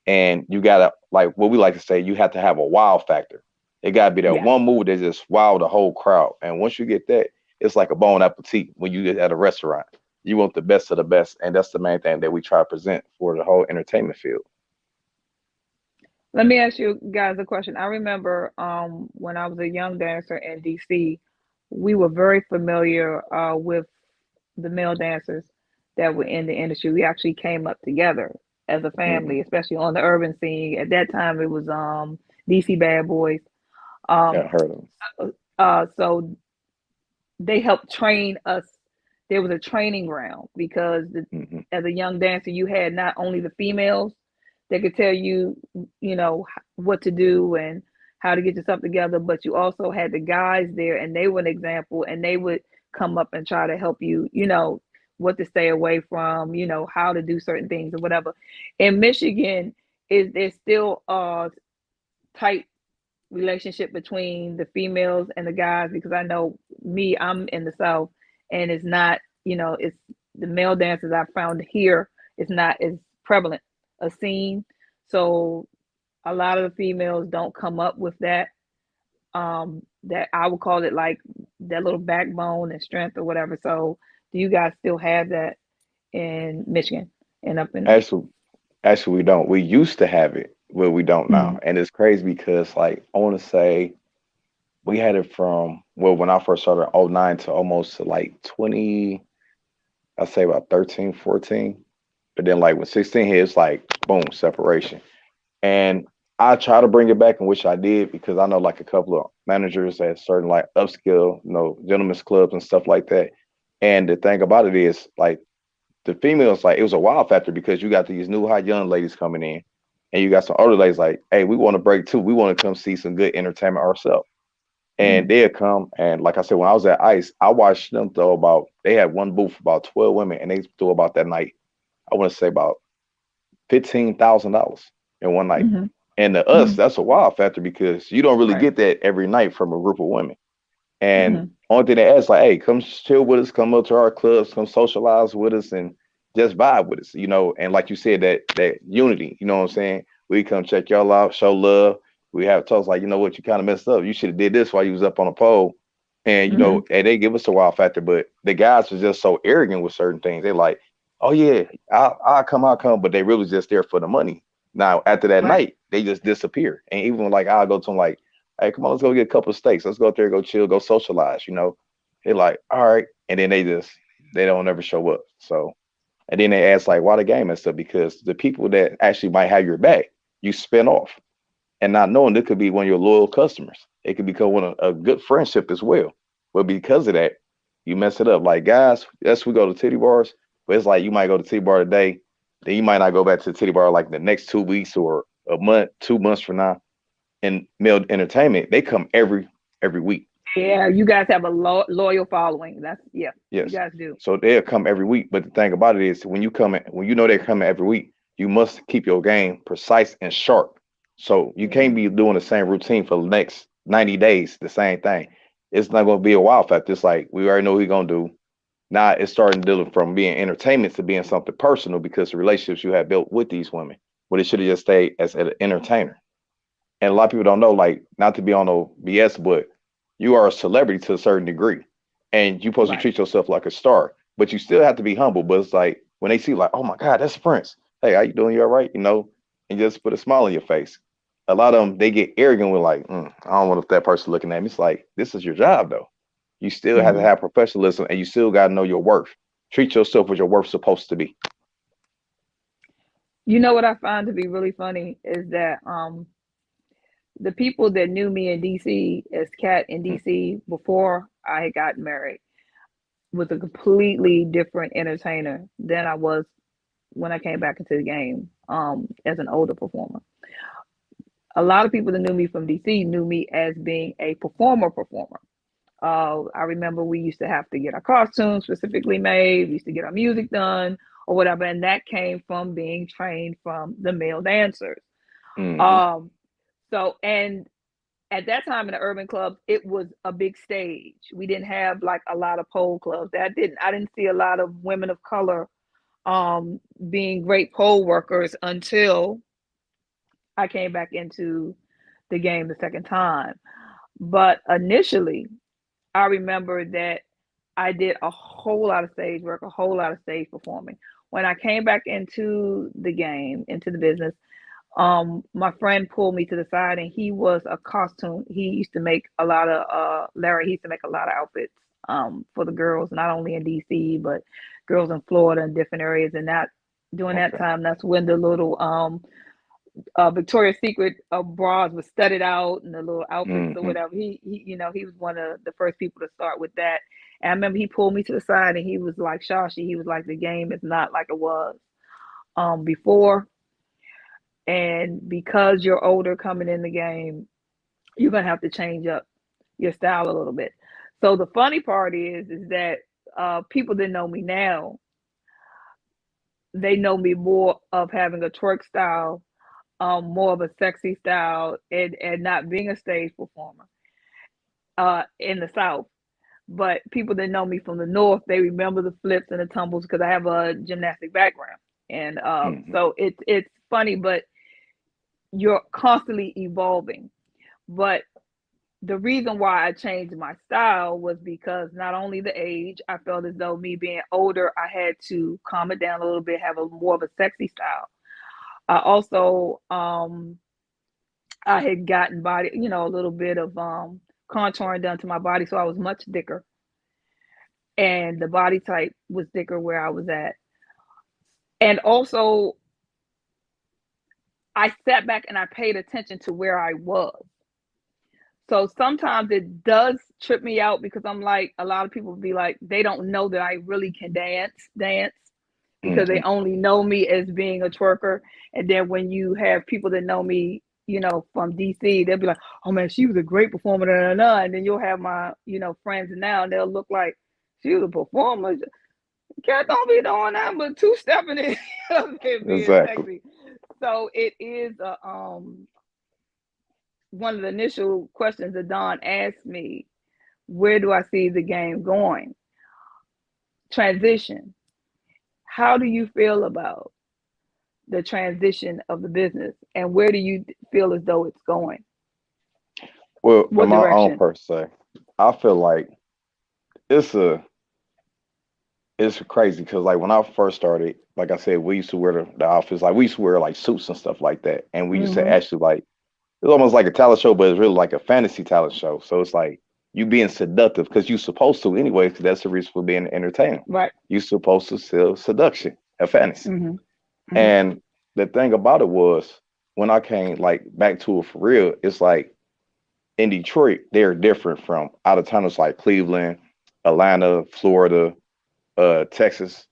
And you gotta, like what we like to say, you have to have a wow factor. It gotta be that one move that just wow the whole crowd. And once you get that, it's like a bon appetit when you get at a restaurant. You want the best of the best, and that's the main thing that we try to present for the whole entertainment field. Let me ask you guys a question. I remember when I was a young dancer in DC, we were very familiar with the male dancers that were in the industry. We actually came up together as a family, especially on the urban scene. At that time, it was DC Bad Boys. Yeah, I heard them. So they helped train us. There was a training ground because as a young dancer, you had not only the females that could tell you, what to do and how to get yourself together, but you also had the guys there, and they were an example, and they would come up and try to help you, what to stay away from, how to do certain things or whatever. In Michigan, there's still a tight relationship between the females and the guys, because I know I'm in the South, and it's not, it's the male dancers I've found here, it's not as prevalent a scene. So a lot of the females don't come up with that, that I would call it like that little backbone and strength or whatever. So do you guys still have that in Michigan and up in? Actually, we don't. We used to have it, but we don't now. And it's crazy because like I want to say we had it from, well, when I first started 09 to almost like 20, I'd say about 13, 14. But then like when 16 hit, it's like boom, separation. And I try to bring it back, in which I did, because I know like a couple of managers at certain like upscale, gentlemen's clubs and stuff like that. And the thing about it is like the females, like it was a wow factor because you got these new hot young ladies coming in, and you got some older ladies like, hey, we want to break too. We want to come see some good entertainment ourselves. And they'll come, and like I said, when I was at ICE, I watched them throw about. They had one booth about 12 women, and they threw about that night. I want to say about $15,000 in one night. Mm-hmm. And to us, that's a wow factor because you don't really Right. get that every night from a group of women. And Mhm. only thing they ask, like, hey, come chill with us, come up to our clubs, come socialize with us, and just vibe with us, you know. And like you said, that unity, you know what I'm saying? We come check y'all out, show love. We have talks like, you know what, you kind of messed up. You should have did this while you was up on a pole. And you know, and they give us a wow factor, but the guys are just so arrogant with certain things. They're like, oh yeah, I'll come, but they really just there for the money. Now after that Right. night, they just disappear. And even like I'll go to them like, hey, come on, let's go get a couple of steaks. Let's go out there, go chill, go socialize, you know. They're like, all right. And then they don't ever show up. So, and then they ask like, why the game and stuff? Because the people that actually might have your back, you spin off. And not knowing it could be one of your loyal customers. It could become a good friendship as well. But because of that, you mess it up. Like guys, yes, we go to titty bars, but it's like you might go to titty bar today, then you might not go back to the titty bar like the next 2 weeks or a month, 2 months from now. And male entertainment, they come every week. Yeah, you guys have a loyal following. You Yes. guys do. So they'll come every week. But the thing about it is when you know they're coming every week, you must keep your game precise and sharp. So you can't be doing the same routine for the next 90 days, the same thing. It's not going to be a wow factor. It's like we already know what we're going to do. Now it's starting dealing from being entertainment to being something personal because the relationships you have built with these women, but it should have just stayed as an entertainer. And a lot of people don't know, like, not to be on no BS, but you are a celebrity to a certain degree. And you're supposed to Right. treat yourself like a star, but you still have to be humble. But it's like when they see, like, oh my God, that's Prince. Hey, how you doing? You all right? You know, and just put a smile on your face. A lot of them, they get arrogant with like, I don't want that person looking at me. It's like, this is your job though. You still have to have professionalism and you still got to know your worth. Treat yourself as your worth supposed to be. You know what I find to be really funny is that the people that knew me in DC as Cat in DC before I had gotten married was a completely different entertainer than I was when I came back into the game as an older performer. A lot of people that knew me from DC knew me as being a performer. I remember we used to have to get our costumes specifically made. We used to get our music done or whatever, and that came from being trained from the male dancers. So, and at that time in the urban clubs, it was a big stage. We didn't have like a lot of pole clubs. I didn't see a lot of women of color being great pole workers until I came back into the game the second time. But initially, I remember that I did a whole lot of stage work, a whole lot of stage performing. When I came back into the game, into the business, my friend pulled me to the side and he was a costume. He used to make a lot of Larry, he used to make a lot of outfits for the girls, not only in DC, but girls in Florida and different areas. And that during that time, that's when the little Victoria's Secret bras was studded out and the little outfits or whatever. He he was one of the first people to start with that. And I remember he pulled me to the side and he was like, Shashi, he was like, the game is not like it was before. And because you're older coming in the game, you're gonna have to change up your style a little bit. So the funny part is that people that know me now, they know me more of having a twerk style, more of a sexy style, and not being a stage performer in the South. But people that know me from the North, they remember the flips and the tumbles because I have a gymnastic background, and so it's funny, but you're constantly evolving. But the reason why I changed my style was because not only the age, I felt as though me being older, I had to calm it down a little bit, have a more of a sexy style. I also I had gotten body, a little bit of contouring done to my body, so I was much thicker, and the body type was thicker where I was at. And also, I sat back and I paid attention to where I was. So sometimes it does trip me out because I'm like, a lot of people be like, they don't know that I really can dance, because they Mhm. only know me as being a twerker. And then when you have people that know me, from DC, they'll be like, "Oh man, she was a great performer," and then you'll have my, friends now, and they'll look like she was a performer. Cat don't be doing that, but two-stepping it, being Exactly. sexy. So it is one of the initial questions that Don asked me, where do I see the game going? Transition. How do you feel about the transition of the business, and where do you feel as though it's going? Well, in What my own direction? per se, I feel like it's a it's crazy because like when I first started, like I said, we used to wear the outfits, like we used to wear like suits and stuff like that, and we used to Mm-hmm. actually like it's almost like a talent show, but it's really like a fantasy talent show. So it's like you being seductive because you're supposed to anyway, because that's the reason for being an entertainer. Right. You're supposed to sell seduction, a fantasy. Mm-hmm. Mm-hmm. And the thing about it was when I came like back to it for real, it's like in Detroit, they're different from out of towners like Cleveland, Atlanta, Florida, Texas.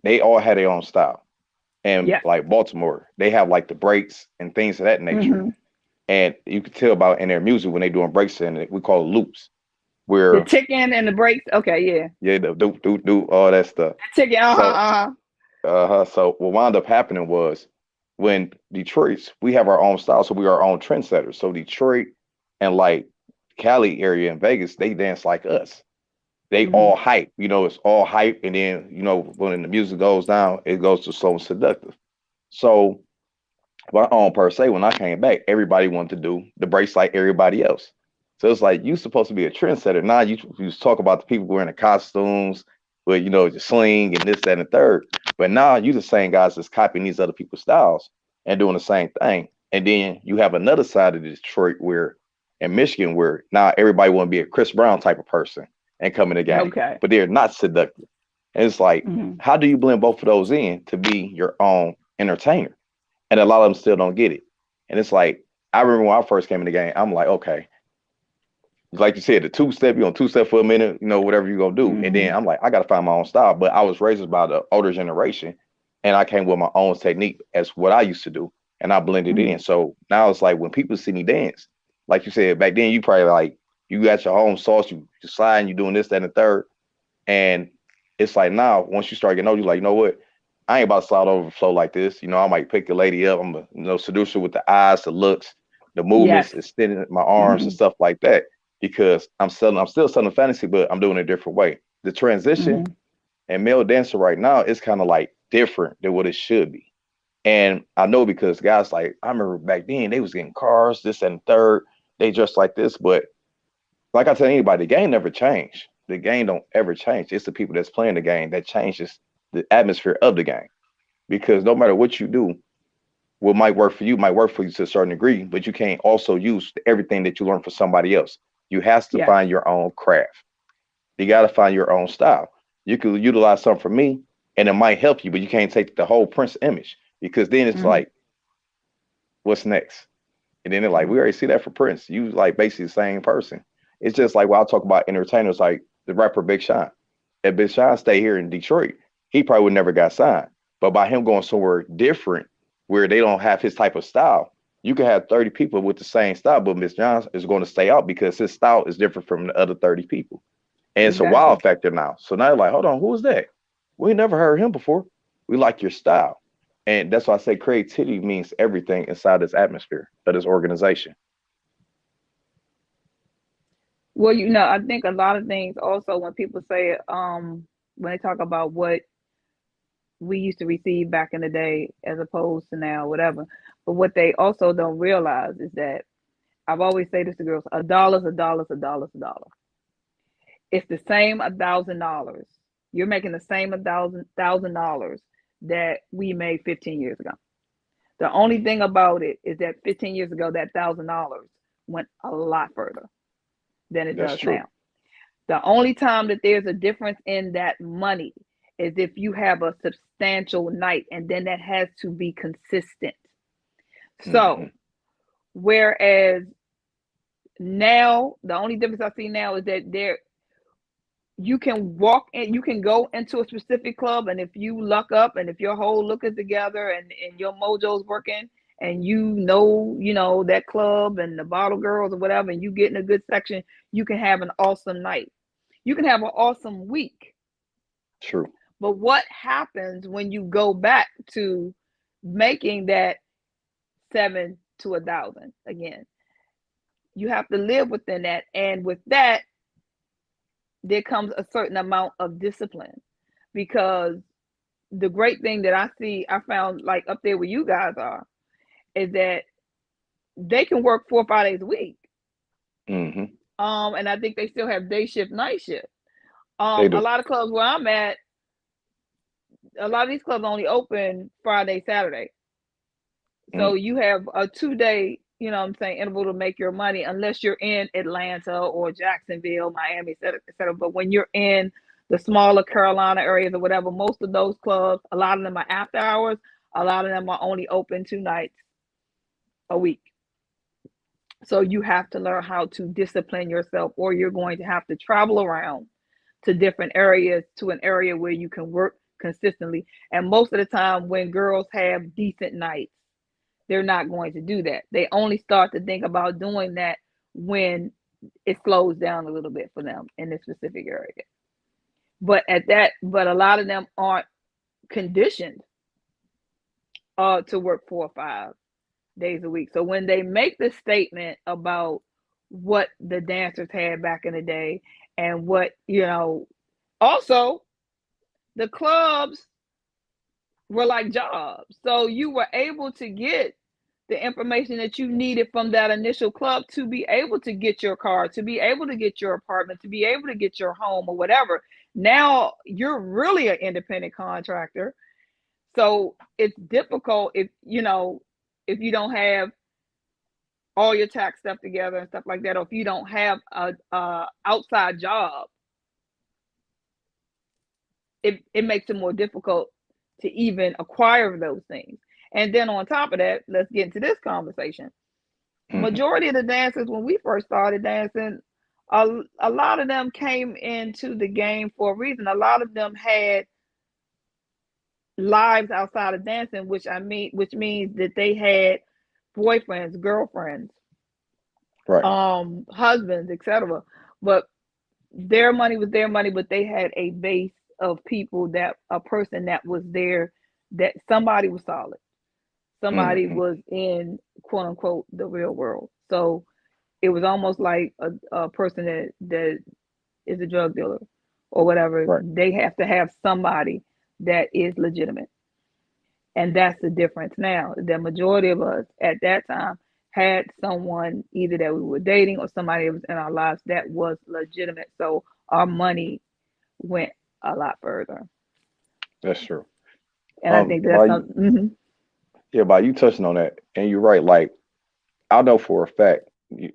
They all had their own style. And Yes. like Baltimore, they have like the breaks and things of that nature. Mm-hmm. And you can tell about in their music when they doing breaks in it, we call it loops, The where ticking and the breaks. Okay, yeah. yeah, the do all that stuff. Ticking. So Uh-huh. so what wound up happening was when Detroit's we have our own style, so we are our own trendsetters. So Detroit and like Cali area and Vegas, they dance like us. They Mm-hmm. all hype, it's all hype, and then when the music goes down, it goes to slow and seductive. So my own per se, when I came back, everybody wanted to do the breaks like everybody else. So it's like you supposed to be a trendsetter. Now you talk about the people wearing the costumes, with the sling and this, that, and the third. But now you the same guys that's copying these other people's styles and doing the same thing. And then you have another side of Detroit where in Michigan where now everybody want to be a Chris Brown type of person and come in the game, Okay. but they're not seductive. And it's like, Mm-hmm. how do you blend both of those in to be your own entertainer? And a lot of them still don't get it. And it's like, I remember when I first came in the game, I'm like, okay, like you said, the two step, you on two step for a minute, whatever you're gonna do. And Mm-hmm. then I'm like, I gotta find my own style. But I was raised by the older generation and I came with my own technique as what I used to do. And I blended it Mm-hmm. in. So now it's like when people see me dance, like you said, back then you probably like you got your home sauce, you sliding, you doing this, that, and the third. And it's like now, once you start getting older, you're like, you know what? I ain't about to slide over the flow like this. I might pick a lady up. I'm a seducer with the eyes, the looks, the movements, Yes. extending my arms and Mm-hmm. stuff like that. Because I'm still selling fantasy, but I'm doing it a different way. The transition Mm-hmm. and male dancer right now is kind of like different than what it should be. And I know because guys like I remember back then they was getting cars, this and third, they dressed like this, but like I tell anybody, the game never changed. The game don't ever change. It's the people that's playing the game that changes the atmosphere of the game. Because no matter what you do, what might work for you might work for you to a certain degree, but you can't also use everything that you learn for somebody else. You have to Yes. find your own craft. You got to find your own style. You could utilize something from me and it might help you, but you can't take the whole Prince image because then it's Mm-hmm. like, what's next? And then they're like, we already see that for Prince. You like basically the same person. It's just like when I talk about entertainers like the rapper Big Sean. If Big Sean stay here in Detroit, he probably would never got signed. But by him going somewhere different where they don't have his type of style, you can have 30 people with the same style, but Miss Johnson is going to stay out because his style is different from the other 30 people. And it's a Exactly. wow factor now. So now you're like, hold on, who is that? We never heard him before. We like your style. And that's why I say creativity means everything inside this atmosphere of this organization. Well, I think a lot of things also when people say when they talk about what we used to receive back in the day as opposed to now, whatever. But what they also don't realize is that I've always say this to girls: a dollar's a dollar's a dollar's a dollar. It's the same $1,000. You're making the same $1,000 that we made 15 years ago. The only thing about it is that 15 years ago, that $1,000 went a lot further than it That's does true. now. The only time that there's a difference in that money is if you have a substantial night, and then that has to be consistent. Mm-hmm. So, whereas now, the only difference I see now is that you can walk in, you can go into a specific club, and if you luck up and if your whole look is together and your mojo's working and you know that club and the bottle girls or whatever, and you get in a good section, you can have an awesome night. You can have an awesome week. True. But what happens when you go back to making that 7 to 1,000 again? You have to live within that, and with that, there comes a certain amount of discipline. Because the great thing that I found like up there where you guys are, is that they can work 4 or 5 days a week. Mm-hmm. And I think they still have day shift, night shift. They A do. lot of clubs where I'm at, a lot of these clubs only open Friday, Saturday. So you have a 2-day, you know what I'm saying, interval to make your money, unless you're in Atlanta or Jacksonville, Miami, et cetera. But when you're in the smaller Carolina areas or whatever, most of those clubs, a lot of them are after hours. A lot of them are only open 2 nights a week. So you have to learn how to discipline yourself, or you're going to have to travel around to different areas, to an area where you can work consistently. And most of the time when girls have decent nights, they're not going to do that. They only start to think about doing that when it slows down a little bit for them in this specific area. But a lot of them aren't conditioned to work 4 or 5 days a week. So when they make the statement about what the dancers had back in the day, and what, also the clubs were like jobs. So you were able to get the information that you needed from that initial club to be able to get your car, to be able to get your apartment, to be able to get your home or whatever. Now you're really an independent contractor. So it's difficult if you don't have all your tax stuff together and stuff like that, or if you don't have a outside job, it makes it more difficult to even acquire those things. And then on top of that, let's get into this conversation. Mm-hmm. Majority of the dancers, when we first started dancing, a lot of them came into the game for a reason. A lot of them had lives outside of dancing, which means that they had boyfriends, girlfriends, Right. husbands, etc. But their money was their money, but they had a base of people, a person that was there, that somebody was solid. Somebody was in, quote unquote, the real world. So it was almost like a person that is a drug dealer or whatever. Right. They have to have somebody that is legitimate. And that's the difference now. The majority of us at that time had someone either that we were dating or somebody that was in our lives that was legitimate. So our money went a lot further. That's true. And I think that's something. Yeah, by you touching on that, and you're right. Like, I know for a fact,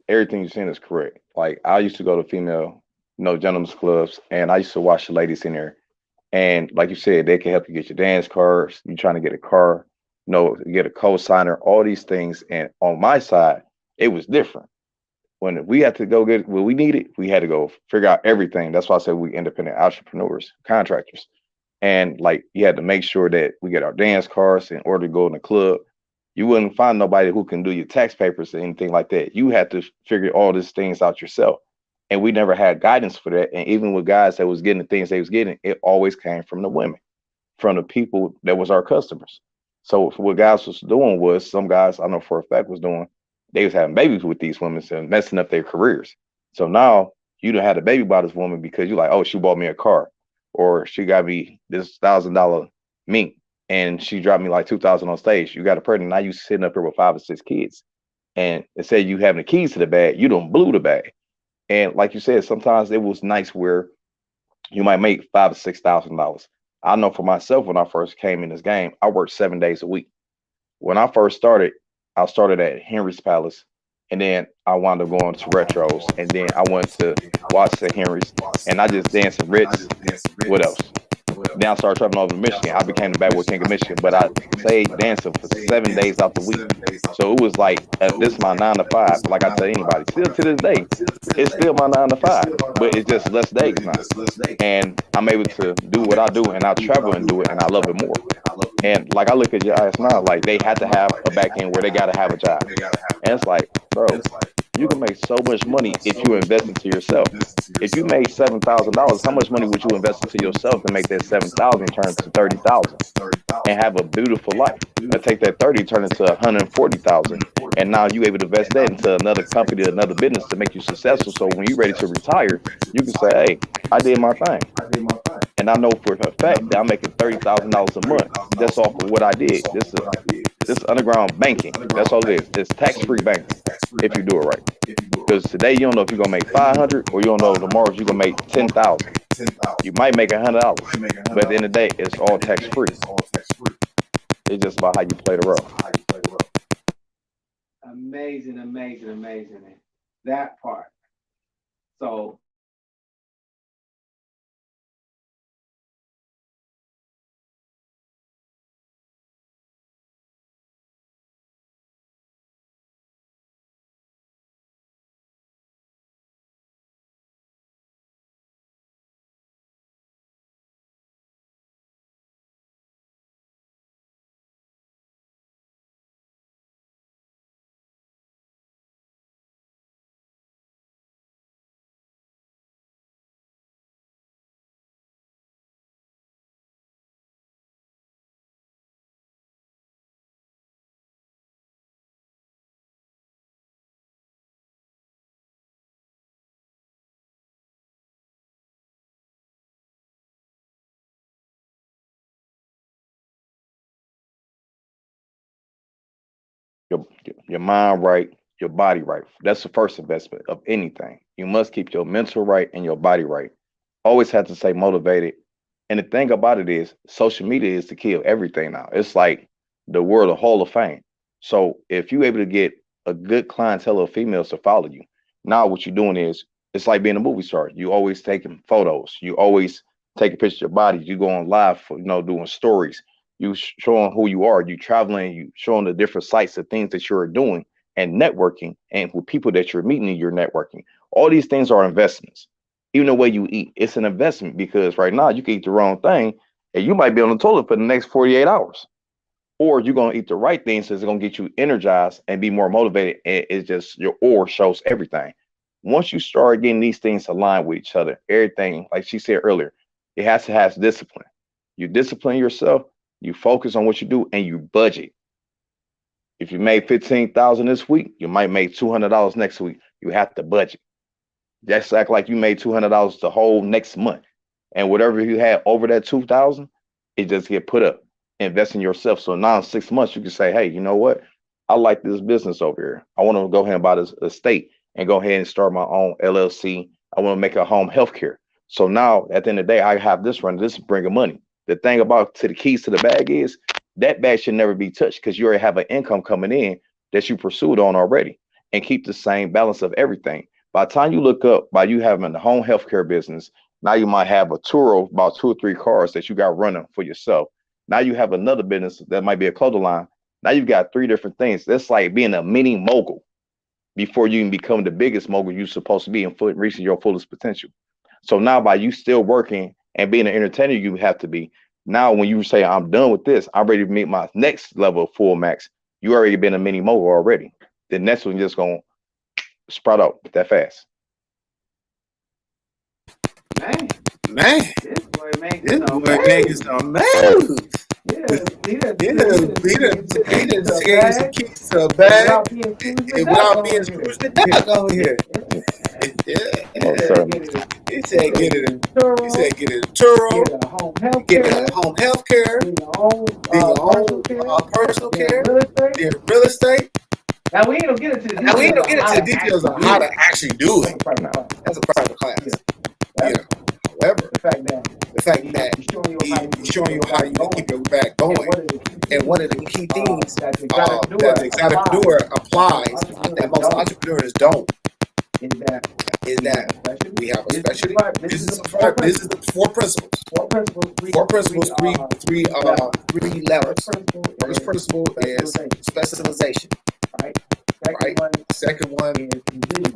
everything you're saying is correct. Like, I used to go to female, gentlemen's clubs, and I used to watch the ladies in there. And like you said, they can help you get your dance cards. You're trying to get a car, get a co-signer, all these things. And on my side, it was different. When we had to go get what we needed, we had to go figure out everything. That's why I said we independent entrepreneurs, contractors. And like, you had to make sure that we get our dance cards in order to go in the club. You wouldn't find nobody who can do your tax papers or anything like that. You had to figure all these things out yourself. And we never had guidance for that. And even with guys that was getting the things they was getting, it always came from the women, from the people that was our customers. So what guys was doing was, some guys I know for a fact was doing, they was having babies with these women and messing up their careers. So now you don't have a baby by this woman because you're like, oh, she bought me a car, or she got me this $1,000 mink, and she dropped me like $2,000 on stage. You got a pregnant, now you sitting up here with 5 or 6 kids, and it said you having the keys to the bag, you don't blew the bag. And like you said, sometimes it was nice where you might make $5,000 or $6,000. I know for myself, when I first came in this game, I worked 7 days a week. When I first started, I started at Henry's Palace, and then I wound up going to Retros, and then I went to Watts at Henry's, and I just danced in Ritz. What else? Then I started traveling over to Michigan. I became the Bad Boy King of Michigan, but I stayed dancing for 7 days out the week. So it was like this is my 9 to 5. Like I tell anybody, still to this day, it's still my 9 to 5, but it's just less days now. And I'm able to do what I do, and I travel and do it, and I love it more. And like I look at your eyes now, like they had to have a back end where they got to have a job. And it's like, bro, you can make so much money if you invest into yourself. If you made $7,000, how much money would you invest into yourself to make that $7,000 turn to $30,000 and have a beautiful life? And take that 30, turn it to $140,000, and now you able to invest that into another company, another business to make you successful. So when you're ready to retire, you can say, "Hey, I did my thing." And I know for a fact that I'm making $30,000 a month just off of what I did. This is underground banking. That's all it is. It's tax-free banking if you do it right. Because today you don't know if you're gonna make 500 or you don't know tomorrow if you're gonna make 10,000. You might make $100, but at the end of the day, it's all tax-free. It's just about how you play the role. Amazing. That part. So Your mind right, your body right. That's the first investment of anything. You must keep your mental right and your body right. Always have to stay motivated. And the thing about it is, social media is the key of everything now. It's like the world of Hall of Fame. So if you're able to get a good clientele of females to follow you, now what you're doing is it's like being a movie star. You always taking photos. You always taking pictures of your body. You going live for, doing stories. You showing who you are. You traveling. You showing the different sites, the things that you're doing, and networking, and with people that you're meeting in your networking. All these things are investments. Even the way you eat, it's an investment, because right now you can eat the wrong thing and you might be on the toilet for the next 48 hours. Or you're going to eat the right things, so it's going to get you energized and be more motivated. And it's just your aura shows everything. Once you start getting these things aligned with each other, everything, like she said earlier, it has to have discipline. You discipline yourself, you focus on what you do, and you budget. If you made $15,000 this week, you might make $200 next week. You have to budget. Just act like you made $200 the whole next month, and whatever you had over that 2,000, it just get put up. Invest in yourself. So now in 6 months, you can say, "Hey, you know what? I like this business over here. I want to go ahead and buy this estate and go ahead and start my own LLC. I want to make a home healthcare." So now at the end of the day, I have this run. This is bringing money. The thing about the keys to the bag is that bag should never be touched, because you already have an income coming in that you pursued on already, and keep the same balance of everything. By the time you look up, by you having the home healthcare business, now you might have a tour of about 2 or 3 cars that you got running for yourself. Now you have another business that might be a clothing line. Now you've got 3 different things. That's like being a mini mogul before you can become the biggest mogul you're supposed to be and reaching your fullest potential. So now by you still working and being an entertainer you have to be, now when you say, "I'm done with this, I'm ready to meet my next level of full max," you already been a mini mogul already. The next one just going to sprout out that fast. man, Man, this boy making this some boy moves. making some moves. He done He done gave some bag keys to a bag without being Scrooge the without Duck being over here. Scrooge the Duck over here. Most Yeah. certainly. He said get it in. Turo, He said get it in Turo. get a home health Get care, it home health care. get your own Do your own personal get care. real estate. Get real estate. Now we ain't gonna get into the Now we ain't gonna get into the details details on how to actually do it. That's That's a private class. Yeah. You know, however, the fact that the fact that he's showing you he's showing you how you can keep your back going. And one of the key things that the that the exotic entrepreneur applies that most entrepreneurs don't is that is that we have a specialty. This is the four principles. Four principles, three levels. First principle is specialization. Right? Second one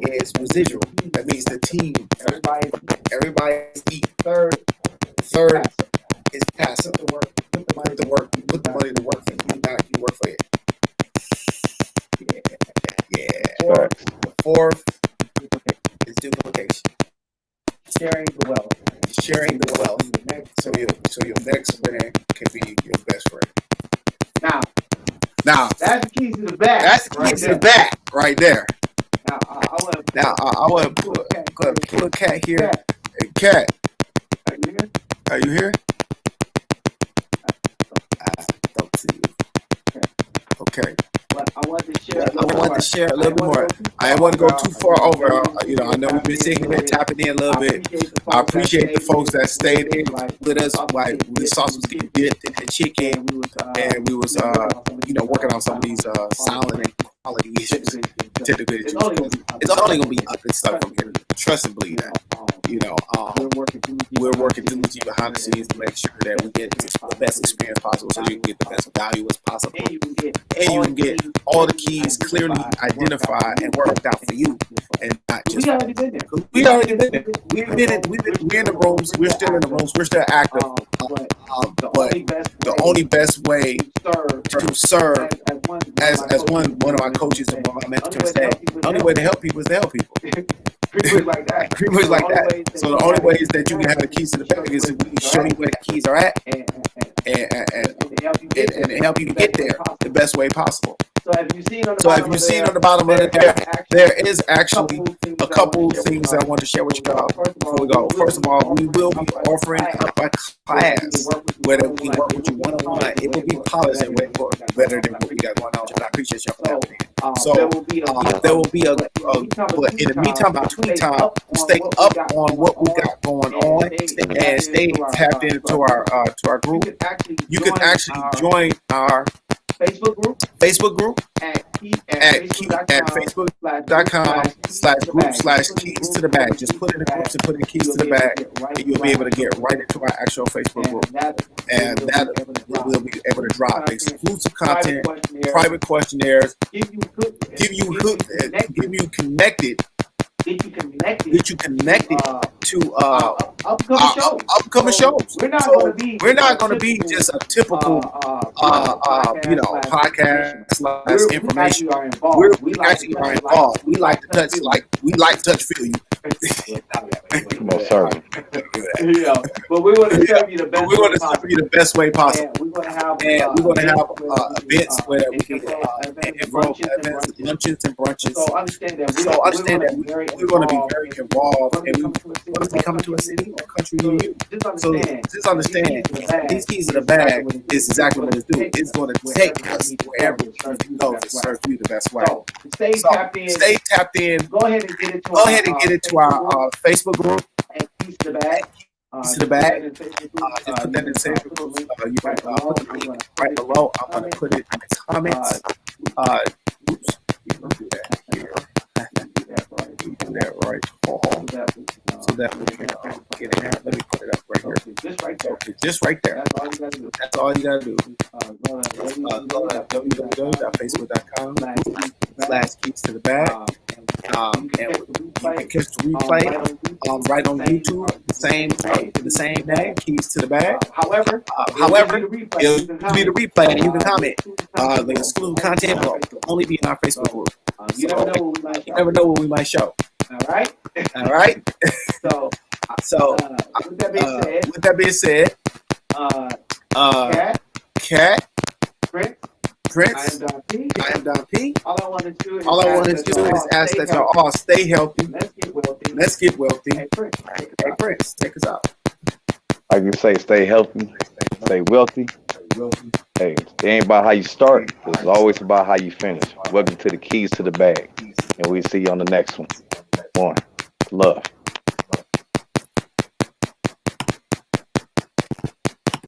is residual. That means the team. Everybody's eating. Third is passive. Put the money to work for you. You work for it. Yeah. Fourth is duplication. Sharing the wealth. So your next friend can be your best friend. Now that's the keys to the bag. That's the keys to the bag right there. Now I want to put a cat here. Hey, cat. Are you here? I don't see you. Okay. But I want to share a little bit more. I didn't want to go too far over. I know we've been sitting here tapping in a little bit. I appreciate the folks that stayed in with us while the sauce was getting dipped in the chicken, and we was working on some of these sound and quality issues, technical issues. It's only gonna be up and stuff from here. Trust and believe that. We're working diligently behind the scenes to make sure that we get the best experience possible, so you can get the best value as possible, and you can get all the keys clearly identified and worked out for you, and not just. We already been there. We did it. We're in the rooms. We're still in the rooms. We're still active. But the only best way to serve, as one of my coaches and one of my mentors said, the only way to help people is to help people. Pretty much like that. So the only way is that you can have the keys to the bag is if we show you where the keys are at and help you get there the best way possible. So if you see on the bottom of it, there is actually a couple things that I want to share with you guys before we go. First of all, we will be offering a class where we work with you one-on-one. It will be polished and way better than what we got going on. And I appreciate y'all for that. So there will be but in the meantime, between time, stay up on what we got going on and stay tapped into our group. You can actually join our Facebook group at facebook.com/group/keys to the bag. Just put in the groups and put in keys to the bag, and you'll be able to get right into our actual Facebook group. And that we'll be able to drop exclusive content, private questionnaires, get you connected to upcoming shows. We're not going to be just a typical podcast / information. We actually are involved. We like to touch feel you. Most certainly. But we want to serve you the best. We want to serve you the best way possible. We're going to have events where we can luncheons and brunches. So understand that we're going to be very involved, and we want to be coming to a city or country near you. So just understand, these keys to the bag is exactly what it's doing. It's going to take us wherever you go to serve you the best way. Stay tapped in. Go ahead and get into our Facebook group. Keys to the bag. Just put that in the Facebook group. You can put the link right below. I'm going to put it in the comments. Oops, you can do that here. Do that right. So that we can get it here. Let me put it up right here. Just right there. That's all you gotta do. Go to www.facebook.com/keys to the bag. And you can catch the replay right on YouTube. The same name, Keys to the Bag. However, it'll be the replay, and you can comment. The exclusive content will only be in our Facebook group. You never know what we might show. All right. So with that being said, Cat, Prince, I am Don P. All I want to do is ask that y'all all stay healthy. Let's get wealthy. Hey, Prince, take us out. Like you say, stay healthy, stay wealthy. Hey, it ain't about how you start. It's always about how you finish. Welcome to the Keys to the Bag. And we'll see you on the next one. Love.